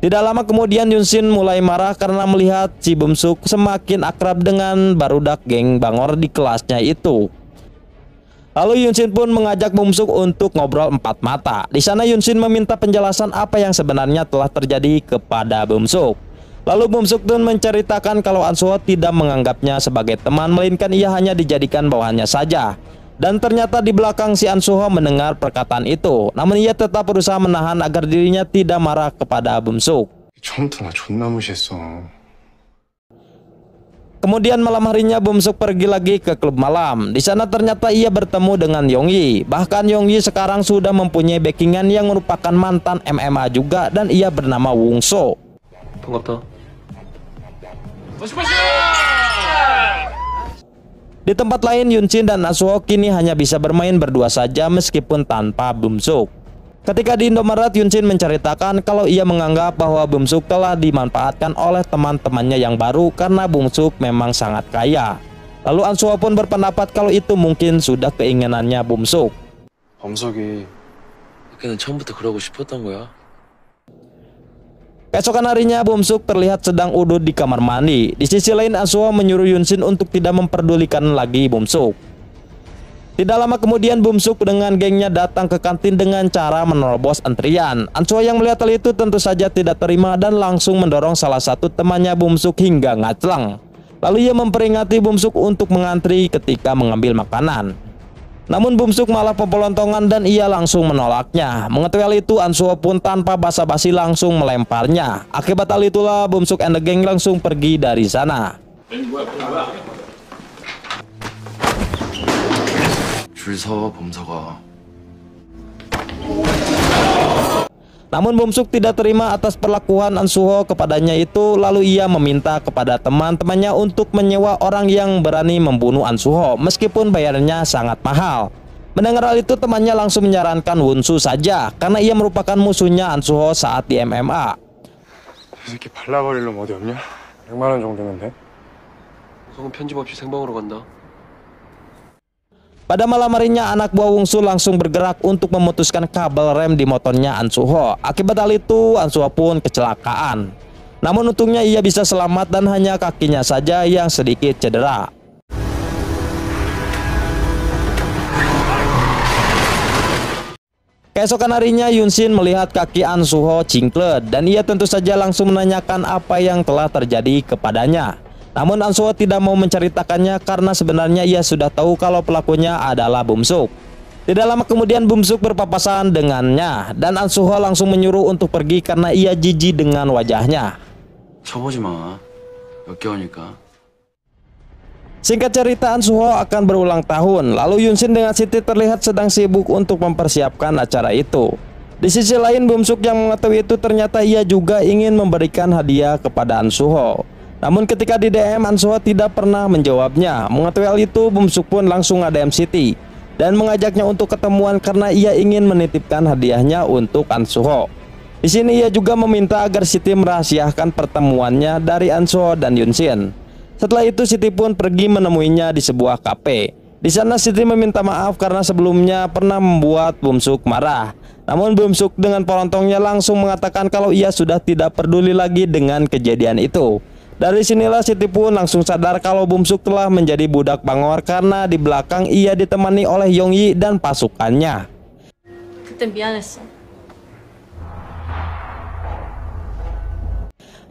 Tidak lama kemudian Yun Shin mulai marah karena melihat si Bumsuk semakin akrab dengan barudak geng bangor di kelasnya itu. Lalu Yun Shin pun mengajak Bumsuk untuk ngobrol empat mata. Di sana Yun Shin meminta penjelasan apa yang sebenarnya telah terjadi kepada Bumsuk. Lalu Bumsuk pun menceritakan kalau An Suho tidak menganggapnya sebagai teman, melainkan ia hanya dijadikan bawahannya saja. Dan ternyata di belakang si An Suho mendengar perkataan itu. Namun ia tetap berusaha menahan agar dirinya tidak marah kepada Bumsuk. 처음부터 나 존나 무시했어. Kemudian malam harinya Bumsuk pergi lagi ke klub malam. Di sana ternyata ia bertemu dengan Yongyi. Bahkan Yongyi sekarang sudah mempunyai backingan yang merupakan mantan MMA juga dan ia bernama Wungso. 반갑다. Di tempat lain Yun Shin dan An Suho kini hanya bisa bermain berdua saja meskipun tanpa Bumsuk. Ketika di Indomaret, Yun Shin menceritakan kalau ia menganggap bahwa Bumsuk telah dimanfaatkan oleh teman-temannya yang baru karena Bumsuk memang sangat kaya. Lalu An Suho pun berpendapat kalau itu mungkin sudah keinginannya Bumsuk. 범석이 걔는 처음부터 그러고 싶었던 거야. Keesokan harinya Bumsuk terlihat sedang udut di kamar mandi. Di sisi lain An Suho menyuruh Yun Shin untuk tidak memperdulikan lagi Bumsuk. Tidak lama kemudian Bumsuk dengan gengnya datang ke kantin dengan cara menerobos antrian. An Suho yang melihat hal itu tentu saja tidak terima dan langsung mendorong salah satu temannya Bumsuk hingga ngaclang. Lalu ia memperingati Bumsuk untuk mengantri ketika mengambil makanan. Namun Bumsuk malah pepelontongan dan ia langsung menolaknya. Mengetahui hal itu, An Suho pun tanpa basa-basi langsung melemparnya. Akibat hal itulah Bumsuk and the gang langsung pergi dari sana. 줄 서, 범석아. Namun Bumsuk tidak terima atas perlakuan An Suho kepadanya itu. Lalu ia meminta kepada teman-temannya untuk menyewa orang yang berani membunuh An Suho meskipun bayarannya sangat mahal. Mendengar hal itu, temannya langsung menyarankan Wunsu saja karena ia merupakan musuhnya An Suho saat di MMA. 이 새끼 발라버릴 놈 어디 없냐? 100만 원 정도면 돼? 성은 편집 없이 생방으로 간다. Pada malam harinya anak buah Wungsu langsung bergerak untuk memutuskan kabel rem di motornya An Suho. Akibat hal itu An Suho pun kecelakaan. Namun untungnya ia bisa selamat dan hanya kakinya saja yang sedikit cedera. Keesokan harinya Yun Shin melihat kaki An Suho cingklet dan ia tentu saja langsung menanyakan apa yang telah terjadi kepadanya. Namun An Suho tidak mau menceritakannya karena sebenarnya ia sudah tahu kalau pelakunya adalah Bum-suk. Tidak lama kemudian Bum-suk berpapasan dengannya dan An Suho langsung menyuruh untuk pergi karena ia jijik dengan wajahnya. 쳐보지 마. 역겨우니까. Singkat cerita, An Suho akan berulang tahun. Lalu Yoon Shin dengan Siti terlihat sedang sibuk untuk mempersiapkan acara itu. Di sisi lain, Bum-suk yang mengetahui itu ternyata ia juga ingin memberikan hadiah kepada An Suho. Namun ketika di DM, An Suho tidak pernah menjawabnya. Mengetahui hal itu, Bum-suk pun langsung nge-DM Siti dan mengajaknya untuk ketemuan karena ia ingin menitipkan hadiahnya untuk An Suho. Di sini ia juga meminta agar Siti merahasiakan pertemuannya dari An Suho dan Yoon Shin. Setelah itu Siti pun pergi menemuinya di sebuah kafe. Di sana Siti meminta maaf karena sebelumnya pernah membuat Bum-suk marah. Namun Bum-suk dengan porontongnya langsung mengatakan kalau ia sudah tidak peduli lagi dengan kejadian itu. Dari sinilah Siti pun langsung sadar kalau Bum-suk telah menjadi budak bangor karena di belakang ia ditemani oleh Yongyi dan pasukannya. 그땐 미안했어.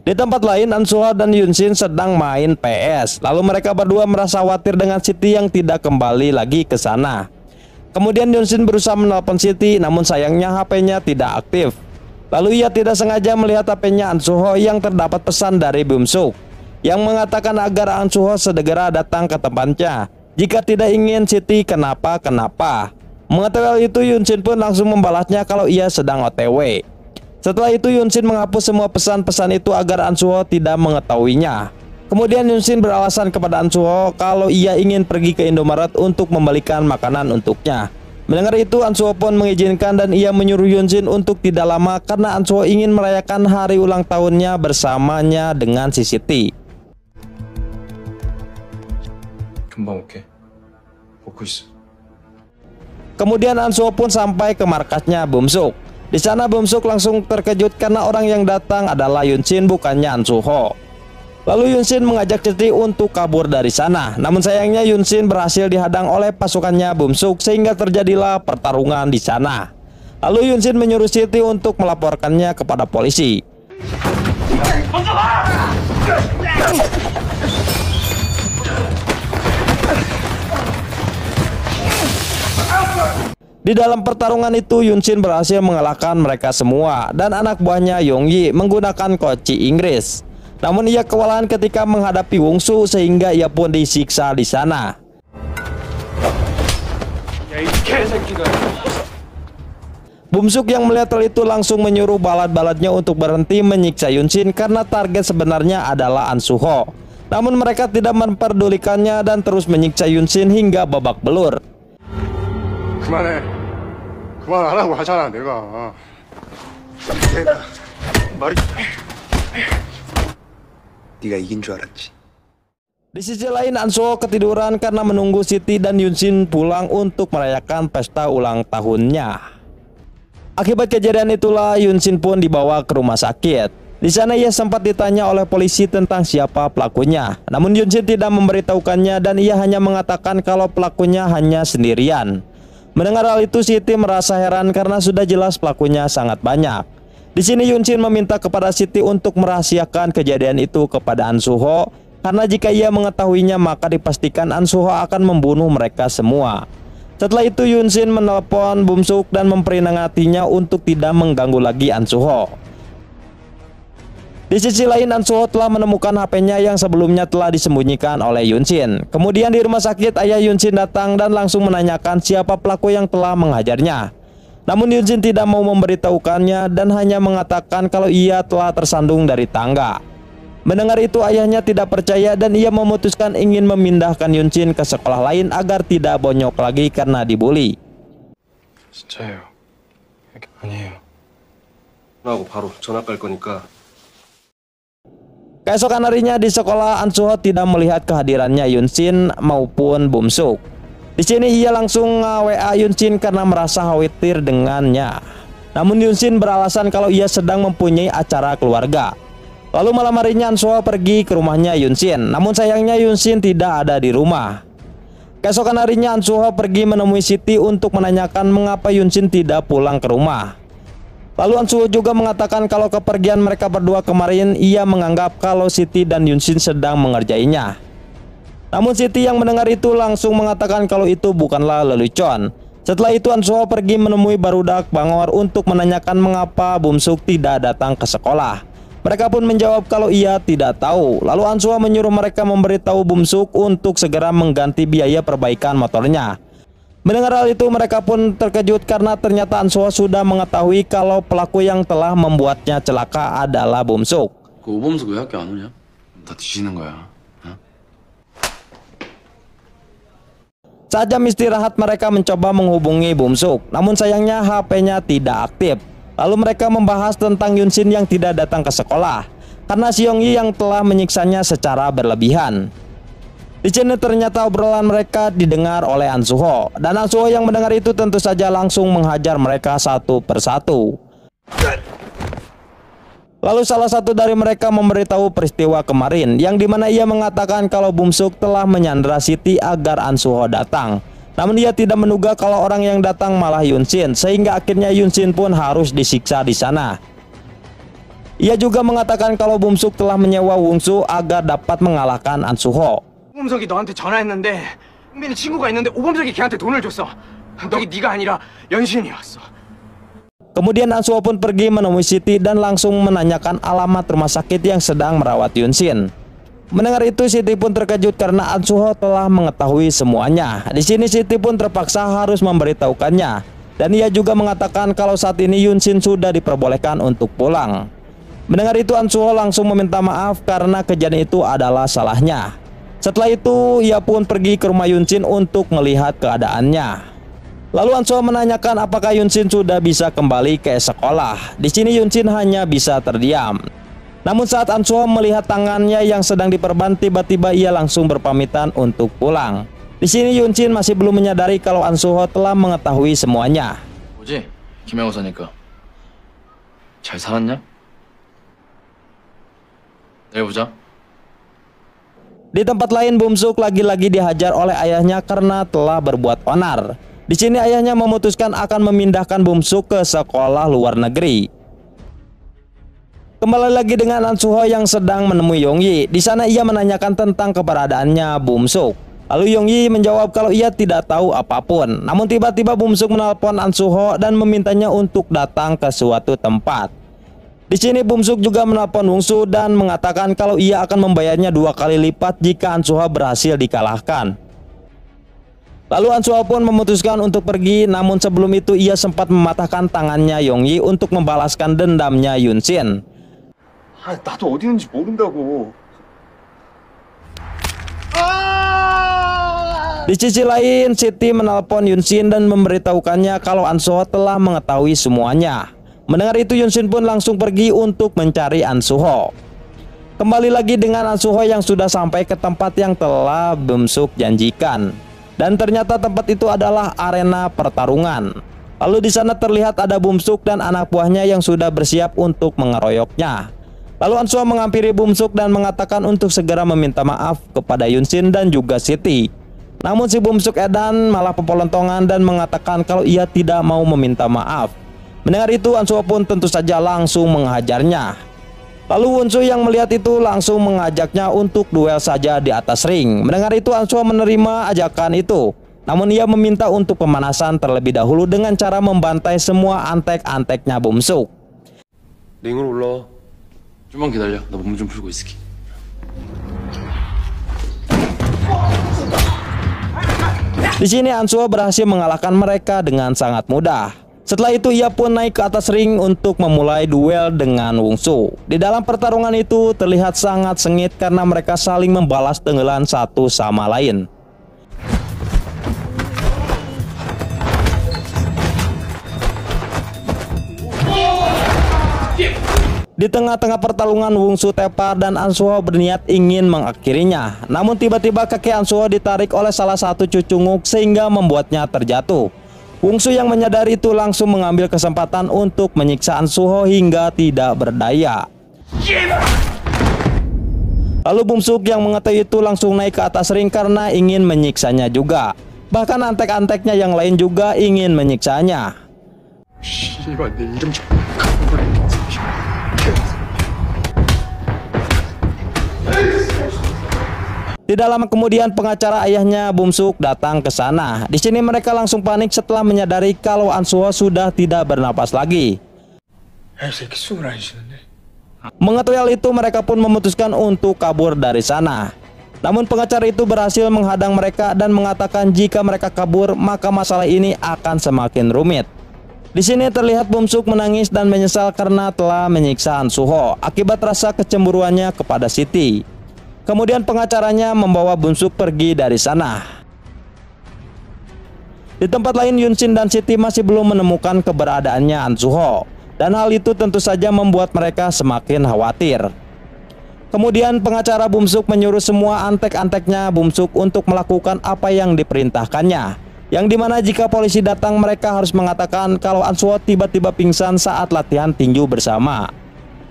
Di tempat lain, An Suho dan Yoon Shin sedang main PS. Lalu mereka berdua merasa khawatir dengan Siti yang tidak kembali lagi ke sana. Kemudian Yoon Shin berusaha menelpon Siti, namun sayangnya HP-nya tidak aktif. Lalu ia tidak sengaja melihat HP-nya An Suho yang terdapat pesan dari Bum-suk yang mengatakan agar An Suho segera datang ke tempatnya jika tidak ingin Siti kenapa-kenapa. Mengetahui hal itu, Yoon Shin pun langsung membalasnya kalau ia sedang OTW. Setelah itu Yoon Shin menghapus semua pesan-pesan itu agar An Suho tidak mengetahuinya. Kemudian Yoon Shin beralasan kepada An Suho kalau ia ingin pergi ke Indomaret untuk membelikan makanan untuknya. Mendengar itu, An Suho pun mengizinkan dan ia menyuruh Yoon Shin untuk tidak lama karena An Suho ingin merayakan hari ulang tahunnya bersamanya dengan si Siti. 금방 올게. 먹고 있어. Kemudian An Suho pun sampai ke markasnya Bum-suk. Di sana Bum-suk langsung terkejut karena orang yang datang adalah Yoon Shin, bukannya An Suho. Lalu Yoon Shin mengajak Siti untuk kabur dari sana. Namun sayangnya Yoon Shin berhasil dihadang oleh pasukannya Bum-suk sehingga terjadilah pertarungan di sana. Lalu Yoon Shin menyuruh Siti untuk melaporkannya kepada polisi. Di dalam pertarungan itu Yoon Shin berhasil mengalahkan mereka semua dan anak buahnya Yongyi menggunakan koci Inggris. Namun ia kewalahan ketika menghadapi Wongsu sehingga ia pun disiksa di sana. Bum-suk yang melihat hal itu langsung menyuruh balad-baladnya untuk berhenti menyiksa Yoon Shin karena target sebenarnya adalah An Suho. Namun mereka tidak memperdulikannya dan terus menyiksa Yoon Shin hingga babak belur. 그만해. 그만하라고 하잖아, 내가. 말이. 네가 이긴 줄 알았지. Di sisi lain, An Suho ketiduran karena menunggu Siti dan Yoon Shin pulang untuk merayakan pesta ulang tahunnya. Akibat kejadian itulah Yoon Shin pun dibawa ke rumah sakit. Di sana ia sempat ditanya oleh polisi tentang siapa pelakunya. Namun Yoon Shin tidak memberitahukannya dan ia hanya mengatakan kalau pelakunya hanya sendirian. Mendengar hal itu, Siti merasa heran karena sudah jelas pelakunya sangat banyak. Di sini Yoon Shin meminta kepada Siti untuk merahasiakan kejadian itu kepada An Suho karena jika ia mengetahuinya maka dipastikan An Suho akan membunuh mereka semua. Setelah itu Yoon Shin menelpon Bum-suk dan memperingatinya untuk tidak mengganggu lagi An Suho. Di sisi lain, An Suho telah menemukan HP-nya yang sebelumnya telah disembunyikan oleh Yoon Shin. Kemudian di rumah sakit ayah Yoon Shin datang dan langsung menanyakan siapa pelaku yang telah menghajarnya. Namun Yoon Shin tidak mau memberitahukannya dan hanya mengatakan kalau ia telah tersandung dari tangga. Mendengar itu ayahnya tidak percaya dan ia memutuskan ingin memindahkan Yoon Shin ke sekolah lain agar tidak bonyok lagi karena dibully. 진짜예요. 아니에요. 하고 바로 전학 갈 거니까. Keesokan harinya di sekolah, An Suho tidak melihat kehadirannya Yoon Shin maupun Bum-suk. Di sini ia langsung WA Yoon Shin karena merasa khawatir dengannya. Namun Yoon Shin beralasan kalau ia sedang mempunyai acara keluarga. Lalu malam harinya An Suho pergi ke rumahnya Yoon Shin. Namun sayangnya Yoon Shin tidak ada di rumah. Keesokan harinya An Suho pergi menemui Siti untuk menanyakan mengapa Yoon Shin tidak pulang ke rumah. Lalu Ansuho juga mengatakan kalau kepergian mereka berdua kemarin ia menganggap kalau Siti dan Yunshin sedang mengerjainya. Namun Siti yang mendengar itu langsung mengatakan kalau itu bukanlah lelucon. Setelah itu Ansuho pergi menemui barudak Bangor untuk menanyakan mengapa Bumsuk tidak datang ke sekolah. Mereka pun menjawab kalau ia tidak tahu. Lalu Ansuho menyuruh mereka memberitahu Bumsuk untuk segera mengganti biaya perbaikan motornya. Mendengar hal itu mereka pun terkejut karena ternyata Ansuho sudah mengetahui kalau pelaku yang telah membuatnya celaka adalah Bumsuk. 그 오범수 왜 학교 안 오냐? 다 뒤지는 거야. 어? Saat jam istirahat mereka mencoba menghubungi Bumsuk, namun sayangnya HP-nya tidak aktif. Lalu mereka membahas tentang Yunshin yang tidak datang ke sekolah karena Seong-yi yang telah menyiksanya secara berlebihan. Di sini ternyata obrolan mereka didengar oleh Ansuho, dan Ansuho yang mendengar itu tentu saja langsung menghajar mereka satu persatu. Lalu salah satu dari mereka memberitahu peristiwa kemarin, yang dimana ia mengatakan kalau Bumsuk telah menyandra Siti agar Ansuho datang. Namun dia tidak menduga kalau orang yang datang malah Yunshin, sehingga akhirnya Yunshin pun harus disiksa di sana. Ia juga mengatakan kalau Bumsuk telah menyewa Wungsu agar dapat mengalahkan Ansuho. 오범석이 너한테 전화했는데 흥민이 친구가 있는데 오범석이 걔한테 돈을 줬어. 네가 아니라 연신이었어. Kemudian Ansuho pun pergi menemui Siti dan langsung menanyakan alamat rumah sakit yang sedang merawat Yunshin. Mendengar itu Siti pun terkejut karena Ansuho telah mengetahui semuanya. Di sini Siti pun terpaksa harus memberitahukannya, dan ia juga mengatakan kalau saat ini Yunshin sudah diperbolehkan untuk pulang. Mendengar itu Ansuho langsung meminta maaf karena kejadian itu adalah salahnya. Setelah itu ia pun pergi ke rumah Yunshin untuk melihat keadaannya. Lalu Ansuho menanyakan apakah Yunshin sudah bisa kembali ke sekolah. Di sini Yunshin hanya bisa terdiam. Namun saat Ansuho melihat tangannya yang sedang diperban, tiba-tiba ia langsung berpamitan untuk pulang. Di sini Yunshin masih belum menyadari kalau Ansuho telah mengetahui semuanya. 뭐지? 김영호사니까. 잘 살았냐? 내일 보자. Di tempat lain Bumsuk lagi-lagi dihajar oleh ayahnya karena telah berbuat onar. Di sini ayahnya memutuskan akan memindahkan Bumsuk ke sekolah luar negeri. Kembali lagi dengan Ansuho yang sedang menemui Yongyi. Di sana ia menanyakan tentang keberadaannya Bumsuk. Lalu Yongyi menjawab kalau ia tidak tahu apapun. Namun tiba-tiba Bumsuk menelpon Ansuho dan memintanya untuk datang ke suatu tempat. Di sini Bumsuk juga menelpon Wungsu dan mengatakan kalau ia akan membayarnya 2 kali lipat jika Ansuho berhasil dikalahkan. Lalu Ansuho pun memutuskan untuk pergi, namun sebelum itu ia sempat mematahkan tangannya Yongyi untuk membalaskan dendamnya Yunshin. 나도 어디 있는지 모른다고. Di sisi lain, Siti menelpon Yunshin dan memberitahukannya kalau Ansuho telah mengetahui semuanya. Mendengar itu Yunshin pun langsung pergi untuk mencari Ansuho. Kembali lagi dengan Ansuho yang sudah sampai ke tempat yang telah Bumsuk janjikan. Dan ternyata tempat itu adalah arena pertarungan. Lalu di sana terlihat ada Bumsuk dan anak buahnya yang sudah bersiap untuk mengeroyoknya. Lalu Ansuho menghampiri Bumsuk dan mengatakan untuk segera meminta maaf kepada Yunshin dan juga Siti. Namun si Bumsuk edan malah pepelontongan dan mengatakan kalau ia tidak mau meminta maaf. Mendengar itu Ansuho pun tentu saja langsung menghajarnya. Lalu Wungsu yang melihat itu langsung mengajaknya untuk duel saja di atas ring. Mendengar itu Ansuho menerima ajakan itu. Namun ia meminta untuk pemanasan terlebih dahulu dengan cara membantai semua antek-anteknya Bumsuk. 링으로 올라와. 좀만 기다려. 나 몸 좀 풀고 있을게. Di sini Ansuho berhasil mengalahkan mereka dengan sangat mudah. Setelah itu ia pun naik ke atas ring untuk memulai duel dengan Wungsu. Di dalam pertarungan itu terlihat sangat sengit karena mereka saling membalas tenggelan satu sama lain. Di tengah-tengah pertarungan Wungsu tepar dan Ansuho berniat ingin mengakhirinya. Namun tiba-tiba kaki Ansuho ditarik oleh salah satu cucunguk sehingga membuatnya terjatuh. Wungsu yang menyadari itu langsung mengambil kesempatan untuk menyiksa Ansuho hingga tidak berdaya. Lalu Bumsuk yang mengetahui itu langsung naik ke atas ring karena ingin menyiksanya juga. Bahkan antek-anteknya yang lain juga ingin menyiksanya. 씨발 내 이름 좀. Tidak lama kemudian pengacara ayahnya Bumsuk datang ke sana. Di sini mereka langsung panik setelah menyadari kalau Ansuho sudah tidak bernapas lagi. Mengetahui hal itu, mereka pun memutuskan untuk kabur dari sana. Namun pengacara itu berhasil menghadang mereka dan mengatakan jika mereka kabur, maka masalah ini akan semakin rumit. Di sini terlihat Bumsuk menangis dan menyesal karena telah menyiksa Ansuho akibat rasa kecemburuannya kepada Siti. Kemudian pengacaranya membawa Bumsuk pergi dari sana. Di tempat lain, Yunsin dan Siti masih belum menemukan keberadaannya Ansuho, dan hal itu tentu saja membuat mereka semakin khawatir. Kemudian pengacara Bumsuk menyuruh semua antek-anteknya Bumsuk untuk melakukan apa yang diperintahkannya, yang dimana jika polisi datang mereka harus mengatakan kalau Ansuho tiba-tiba pingsan saat latihan tinju bersama.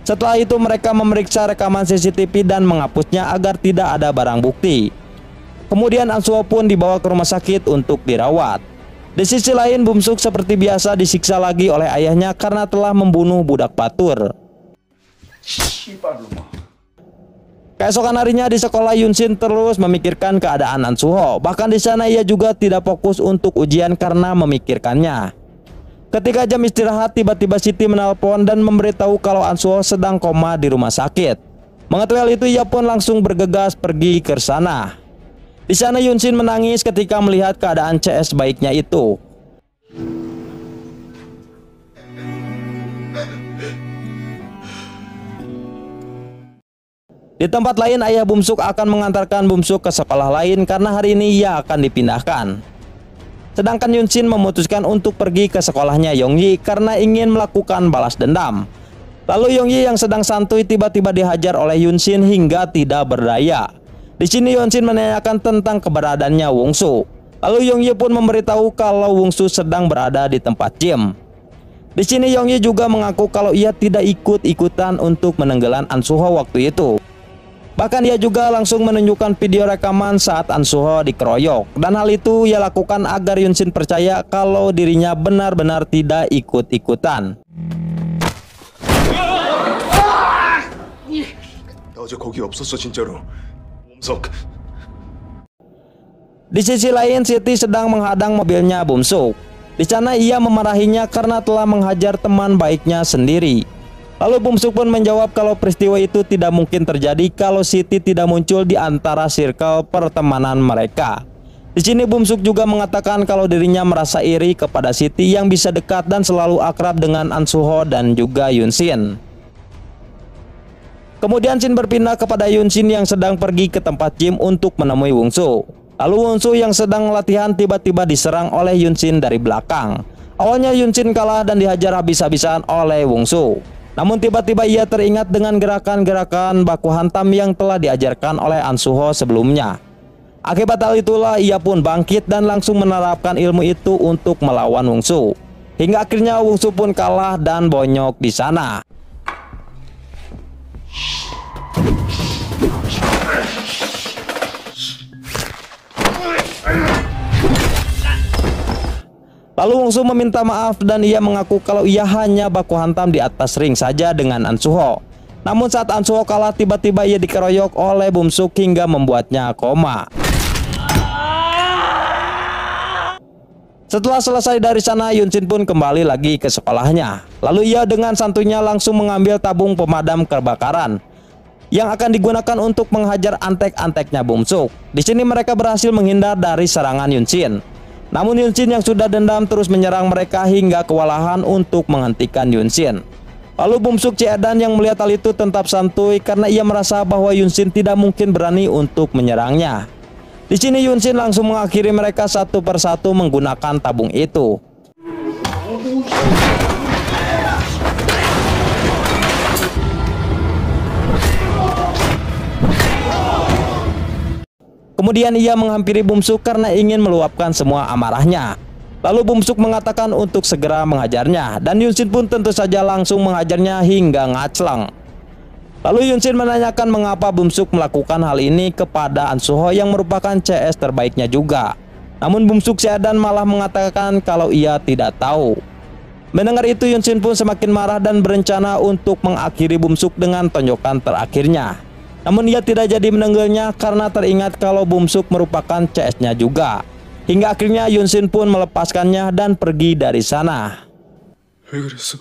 Setelah itu mereka memeriksa rekaman CCTV dan menghapusnya agar tidak ada barang bukti. Kemudian Ansuho pun dibawa ke rumah sakit untuk dirawat. Di sisi lain, Bumsuk seperti biasa disiksa lagi oleh ayahnya karena telah membunuh budak batur. Keesokan harinya di sekolah, Yunsin terus memikirkan keadaan Ansuho. Bahkan di sana ia juga tidak fokus untuk ujian karena memikirkannya. Ketika jam istirahat, tiba-tiba Siti menelpon dan memberitahu kalau Ansuho sedang koma di rumah sakit. Mengetahui hal itu, ia pun langsung bergegas pergi ke sana. Di sana Yunsin menangis ketika melihat keadaan CS baiknya itu. Di tempat lain, ayah Bumsuk akan mengantarkan Bumsuk ke sekolah lain karena hari ini ia akan dipindahkan. Sedangkan Yunsin memutuskan untuk pergi ke sekolahnya Yongyi karena ingin melakukan balas dendam. Lalu Yongyi yang sedang santuy tiba-tiba dihajar oleh Yunsin hingga tidak berdaya. Di sini Yunsin menanyakan tentang keberadaannya Wongsu. Lalu Yongyi pun memberitahu kalau Wongsu sedang berada di tempat gym. Di sini Yongyi juga mengaku kalau ia tidak ikut-ikutan untuk menenggelam Ansuho waktu itu. Bahkan ia juga langsung menunjukkan video rekaman saat Ansuho dikeroyok. Dan hal itu ia lakukan agar Yunsin percaya kalau dirinya benar-benar tidak ikut-ikutan. Di sisi lain, Siti sedang menghadang mobilnya Bumsuk. Di sana ia memarahinya karena telah menghajar teman baiknya sendiri. Lalu Bumsuk pun menjawab kalau peristiwa itu tidak mungkin terjadi kalau Siti tidak muncul di antara circle pertemanan mereka. Di sini Bumsuk juga mengatakan kalau dirinya merasa iri kepada Siti yang bisa dekat dan selalu akrab dengan Ansuho dan juga Yunsin. Kemudian Shin berpindah kepada Yunsin yang sedang pergi ke tempat gym untuk menemui Wongsu. Lalu Wongsu yang sedang latihan tiba-tiba diserang oleh Yunsin dari belakang. Awalnya Yunsin kalah dan dihajar habis-habisan oleh Wongsu. Namun tiba-tiba ia teringat dengan gerakan-gerakan baku hantam yang telah diajarkan oleh Ansuho sebelumnya. Akibat hal itulah ia pun bangkit dan langsung menerapkan ilmu itu untuk melawan Wongsu. Hingga akhirnya Wongsu pun kalah dan bonyok di sana. Lalu Wongsu meminta maaf dan ia mengaku kalau ia hanya baku hantam di atas ring saja dengan Ansuho. Namun saat Ansuho kalah, tiba-tiba ia dikeroyok oleh Bumsuk hingga membuatnya koma. Setelah selesai dari sana, Yunsin pun kembali lagi ke sekolahnya. Lalu ia dengan santunya langsung mengambil tabung pemadam kebakaran yang akan digunakan untuk menghajar antek-anteknya Bumsuk. Di sini mereka berhasil menghindar dari serangan Yunsin. Namun Yunsin yang sudah dendam terus menyerang mereka hingga kewalahan untuk menghentikan Yunsin. Lalu Bumsuk Ciedan yang melihat hal itu tetap santuy karena ia merasa bahwa Yunsin tidak mungkin berani untuk menyerangnya. Di sini Yunsin langsung mengakhiri mereka satu persatu menggunakan tabung itu. Kemudian ia menghampiri Bumsuk karena ingin meluapkan semua amarahnya. Lalu Bumsuk mengatakan untuk segera menghajarnya, dan Yunsin pun tentu saja langsung menghajarnya hingga ngaclang. Lalu Yunsin menanyakan mengapa Bumsuk melakukan hal ini kepada Ansuho yang merupakan CS terbaiknya juga. Namun Bumsuk Ciedan malah mengatakan kalau ia tidak tahu. Mendengar itu Yunsin pun semakin marah dan berencana untuk mengakhiri Bumsuk dengan tonjokan terakhirnya. Namun ia tidak jadi menenggelnya karena teringat kalau Bumsuk merupakan CS-nya juga. Hingga akhirnya Yunsin pun melepaskannya dan pergi dari sana. 왜 그랬어?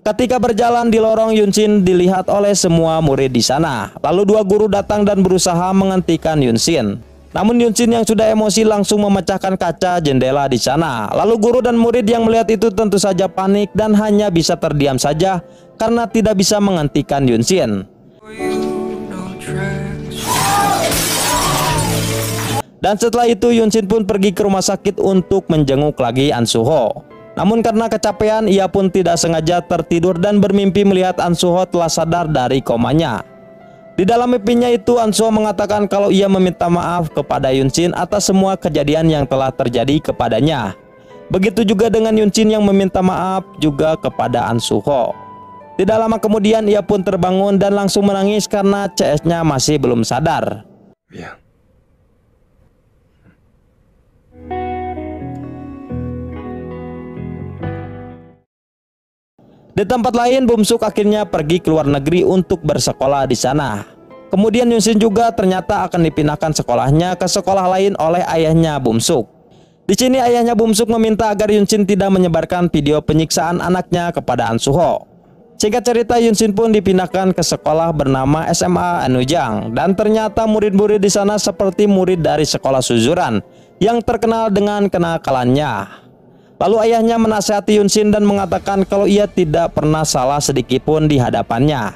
Ketika berjalan di lorong, Yunsin dilihat oleh semua murid di sana. Lalu dua guru datang dan berusaha menghentikan Yunsin. Namun Yunsin yang sudah emosi langsung memecahkan kaca jendela di sana. Lalu guru dan murid yang melihat itu tentu saja panik dan hanya bisa terdiam saja karena tidak bisa menghentikan Yunsin. Dan setelah itu Yunsin pun pergi ke rumah sakit untuk menjenguk lagi An Suho. Namun karena kecapean, ia pun tidak sengaja tertidur dan bermimpi melihat An Suho telah sadar dari komanya. Di dalam mimpinya itu An Suho mengatakan kalau ia meminta maaf kepada Yunsin atas semua kejadian yang telah terjadi kepadanya. Begitu juga dengan Yunsin yang meminta maaf juga kepada An Suho. Tidak lama kemudian ia pun terbangun dan langsung menangis karena CS-nya masih belum sadar. 미안. Di tempat lain, Bumsuk akhirnya pergi ke luar negeri untuk bersekolah di sana. Kemudian Yunsin juga ternyata akan dipindahkan sekolahnya ke sekolah lain oleh ayahnya Bumsuk. Di sini ayahnya Bumsuk meminta agar Yunsin tidak menyebarkan video penyiksaan anaknya kepada An Suho. Singkat cerita, Yunsin pun dipindahkan ke sekolah bernama SMA Anujang, dan ternyata murid-murid di sana seperti murid dari sekolah Suzuran yang terkenal dengan kenakalannya. Lalu ayahnya menasihati Yunsin dan mengatakan kalau ia tidak pernah salah sedikitpun di hadapannya.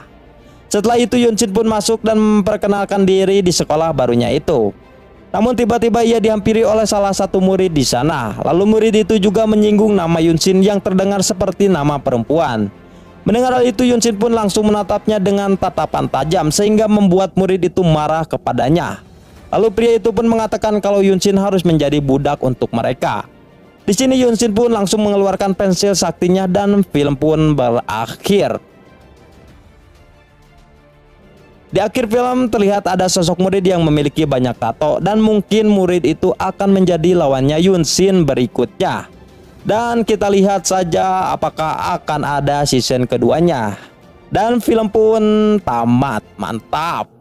Setelah itu Yunsin pun masuk dan memperkenalkan diri di sekolah barunya itu. Namun tiba-tiba ia dihampiri oleh salah satu murid di sana. Lalu murid itu juga menyinggung nama Yunsin yang terdengar seperti nama perempuan. Mendengar hal itu Yunsin pun langsung menatapnya dengan tatapan tajam sehingga membuat murid itu marah kepadanya. Lalu pria itu pun mengatakan kalau Yunsin harus menjadi budak untuk mereka. Di sini Yunsin pun langsung mengeluarkan pensil saktinya dan film pun berakhir. Di akhir film terlihat ada sosok murid yang memiliki banyak tato dan mungkin murid itu akan menjadi lawannya Yunsin berikutnya. Dan kita lihat saja apakah akan ada season keduanya. Dan film pun tamat, mantap.